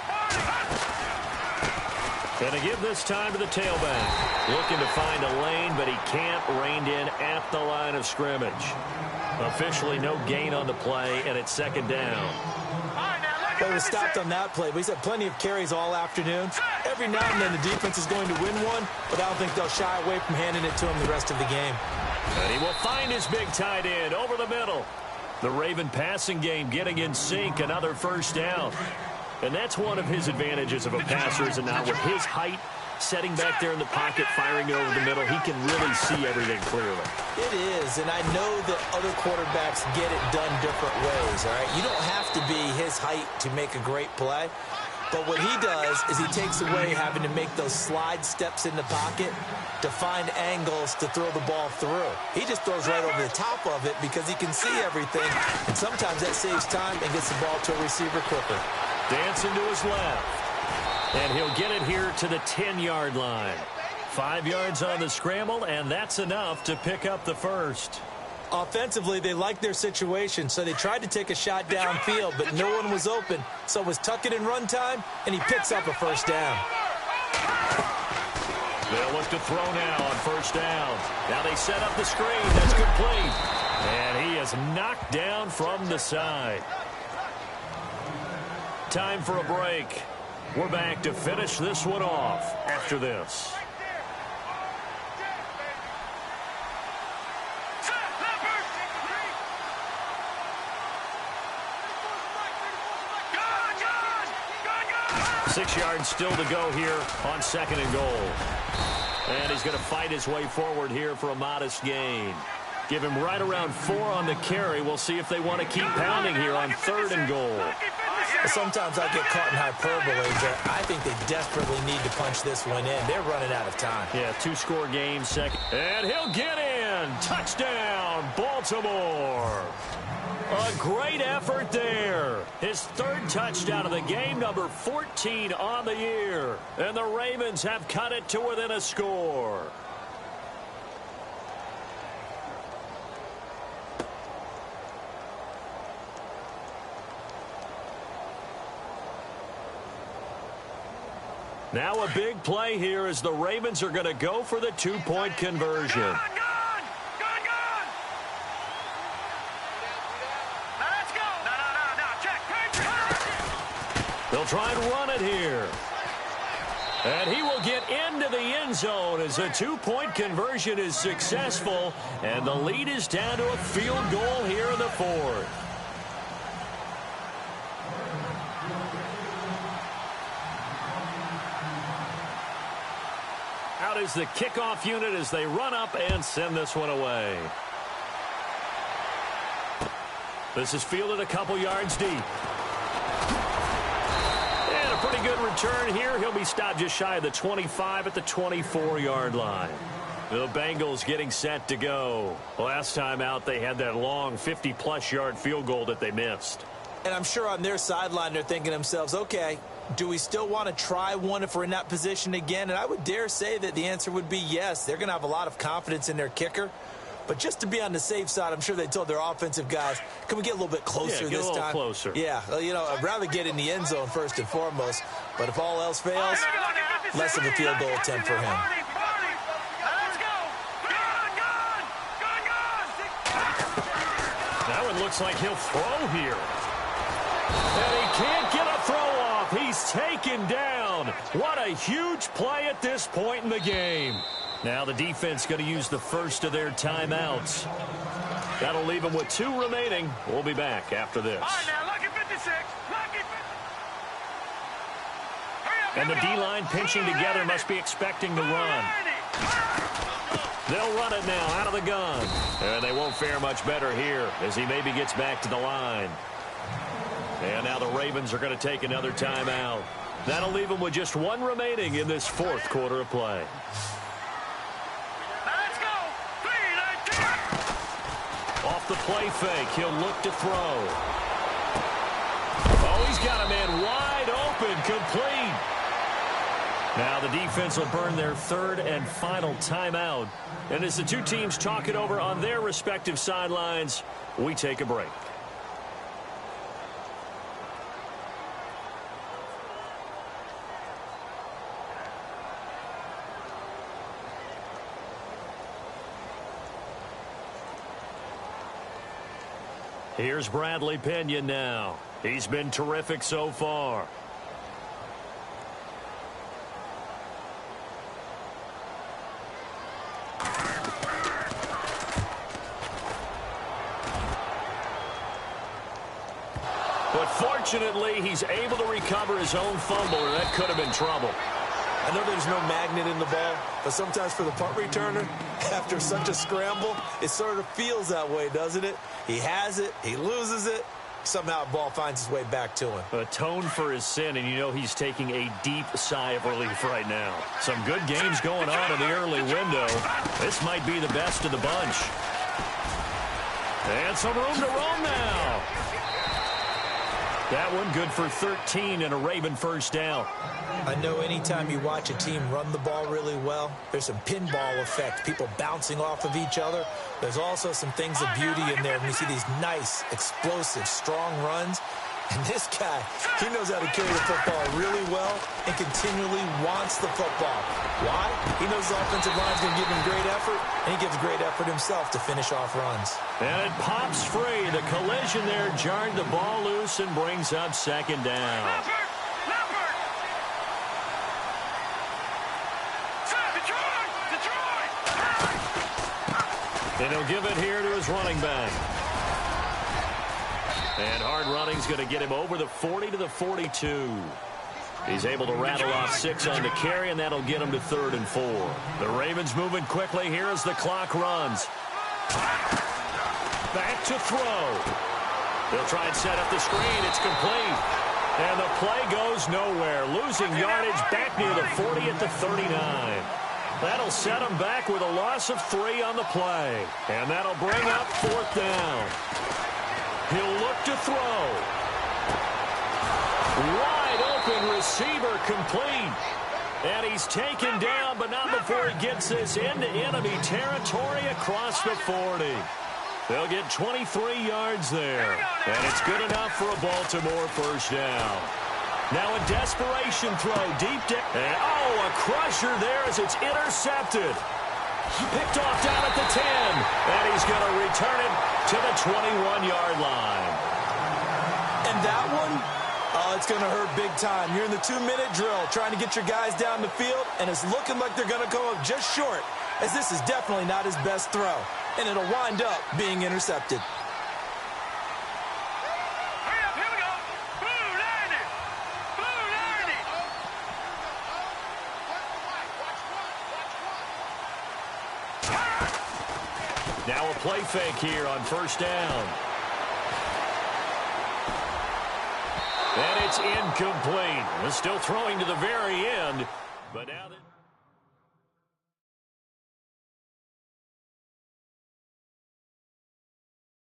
Going to give this time to the tailback. Looking to find a lane, but he can't. Reined in at the line of scrimmage. Officially no gain on the play, and it's second down. They was stopped on that play, but he's had plenty of carries all afternoon. Every now and then the defense is going to win one, but I don't think they'll shy away from handing it to him the rest of the game. And he will find his big tight end over the middle. The Raven passing game getting in sync, another first down. And that's one of his advantages of a passer, is now with his height, setting back there in the pocket, firing it over the middle, he can really see everything clearly. It is, and I know that other quarterbacks get it done different ways, all right? You don't have to be his height to make a great play. But what he does is he takes away having to make those slide steps in the pocket to find angles to throw the ball through. He just throws right over the top of it because he can see everything, and sometimes that saves time and gets the ball to a receiver quicker. Dancing to his left. And he'll get it here to the 10-yard line. 5 yards on the scramble, and that's enough to pick up the first. Offensively, they liked their situation, so they tried to take a shot downfield, but no one was open. So it was tuck it in run time, and he picks up a first down. They'll look to throw now on first down. Now they set up the screen. That's complete. And he is knocked down from the side. Time for a break. We're back to finish this one off after this. Go! 6 yards still to go here on 2nd and goal. And he's going to fight his way forward here for a modest gain. Give him right around 4 on the carry. We'll see if they want to keep pounding here on 3rd and goal. Sometimes I get caught in hyperbole, but I think they desperately need to punch this one in. They're running out of time. Yeah, 2-score game, second. And he'll get in. Touchdown, Baltimore. A great effort there. His 3rd touchdown of the game, number 14 on the year. And the Ravens have cut it to within a score. Now a big play here as the Ravens are going to go for the 2-point conversion. Gone! Let's go! No, check. They'll try and run it here. And he will get into the end zone as a 2-point conversion is successful. And the lead is down to a field goal here in the 4th. Out is the kickoff unit as they run up and send this one away. This is fielded a couple yards deep. And a pretty good return here. He'll be stopped just shy of the 25 at the 24-yard line. The Bengals getting set to go. Last time out, they had that long 50-plus yard field goal that they missed. And I'm sure on their sideline they're thinking to themselves, okay, do we still want to try one if we're in that position again? And I would dare say that the answer would be yes. They're going to have a lot of confidence in their kicker. But just to be on the safe side, I'm sure they told their offensive guys, can we get a little bit closer this time? Closer. Yeah, well, you know, I'd rather get in the end zone first and foremost. But if all else fails, less of a field goal attempt for him. That one looks like he'll throw here. And he can't get a throw off. He's taken down. What a huge play at this point in the game. Now the defense going to use the first of their timeouts. That'll leave them with 2 remaining. We'll be back after this. All right, now, lucky 56. And the D-line pinching together must be expecting to run. They'll run it now out of the gun. And they won't fare much better here as he maybe gets back to the line. And now the Ravens are going to take another timeout. That'll leave them with just 1 remaining in this 4th quarter of play. Let's go. 3-19. Off the play fake, he'll look to throw. Oh, he's got a man wide open, complete. Now the defense will burn their 3rd and final timeout. And as the 2 teams talk it over on their respective sidelines, we take a break. Here's Bradley Pinion now. He's been terrific so far. But fortunately, he's able to recover his own fumble, or that could have been trouble. I know there's no magnet in the ball, but sometimes for the punt returner, after such a scramble, it sort of feels that way, doesn't it? He has it, he loses it, somehow the ball finds its way back to him. Atone for his sin, and you know he's taking a deep sigh of relief right now. Some good games going on in the early window. This might be the best of the bunch. And some room to roam now. That one good for 13 and a Raven first down. I know anytime you watch a team run the ball really well, there's some pinball effect, people bouncing off of each other. There's also some things of beauty in there when you see these nice, explosive, strong runs. And this guy, he knows how to carry the football really well and continually wants the football. Why? He knows the offensive line's going to give him great effort, and he gives great effort himself to finish off runs. And it pops free. The collision there jarred the ball loose and brings up second down. And he'll give it here to his running back. And hard running's going to get him over the 40 to the 42. He's able to rattle off 6 on the carry, and that'll get him to 3rd and 4. The Ravens moving quickly here as the clock runs. Back to throw. They'll try and set up the screen. It's complete. And the play goes nowhere. Losing yardage back near the 40 at the 39. That'll set him back with a loss of 3 on the play. And that'll bring up 4th down. He'll look to throw. Wide open receiver complete. And he's taken down, but not before he gets this into enemy territory across the 40. They'll get 23 yards there. And it's good enough for a Baltimore first down. Now a desperation throw deep down. And a crusher there as it's intercepted. Picked off down at the 10. And he's going to return it to the 21-yard line. And that one, it's going to hurt big time. You're in the 2-minute drill trying to get your guys down the field, and it's looking like they're going to come up just short, as this is definitely not his best throw. And it'll wind up being intercepted. Now a play fake here on first down. And it's incomplete. Still throwing to the very end. But now that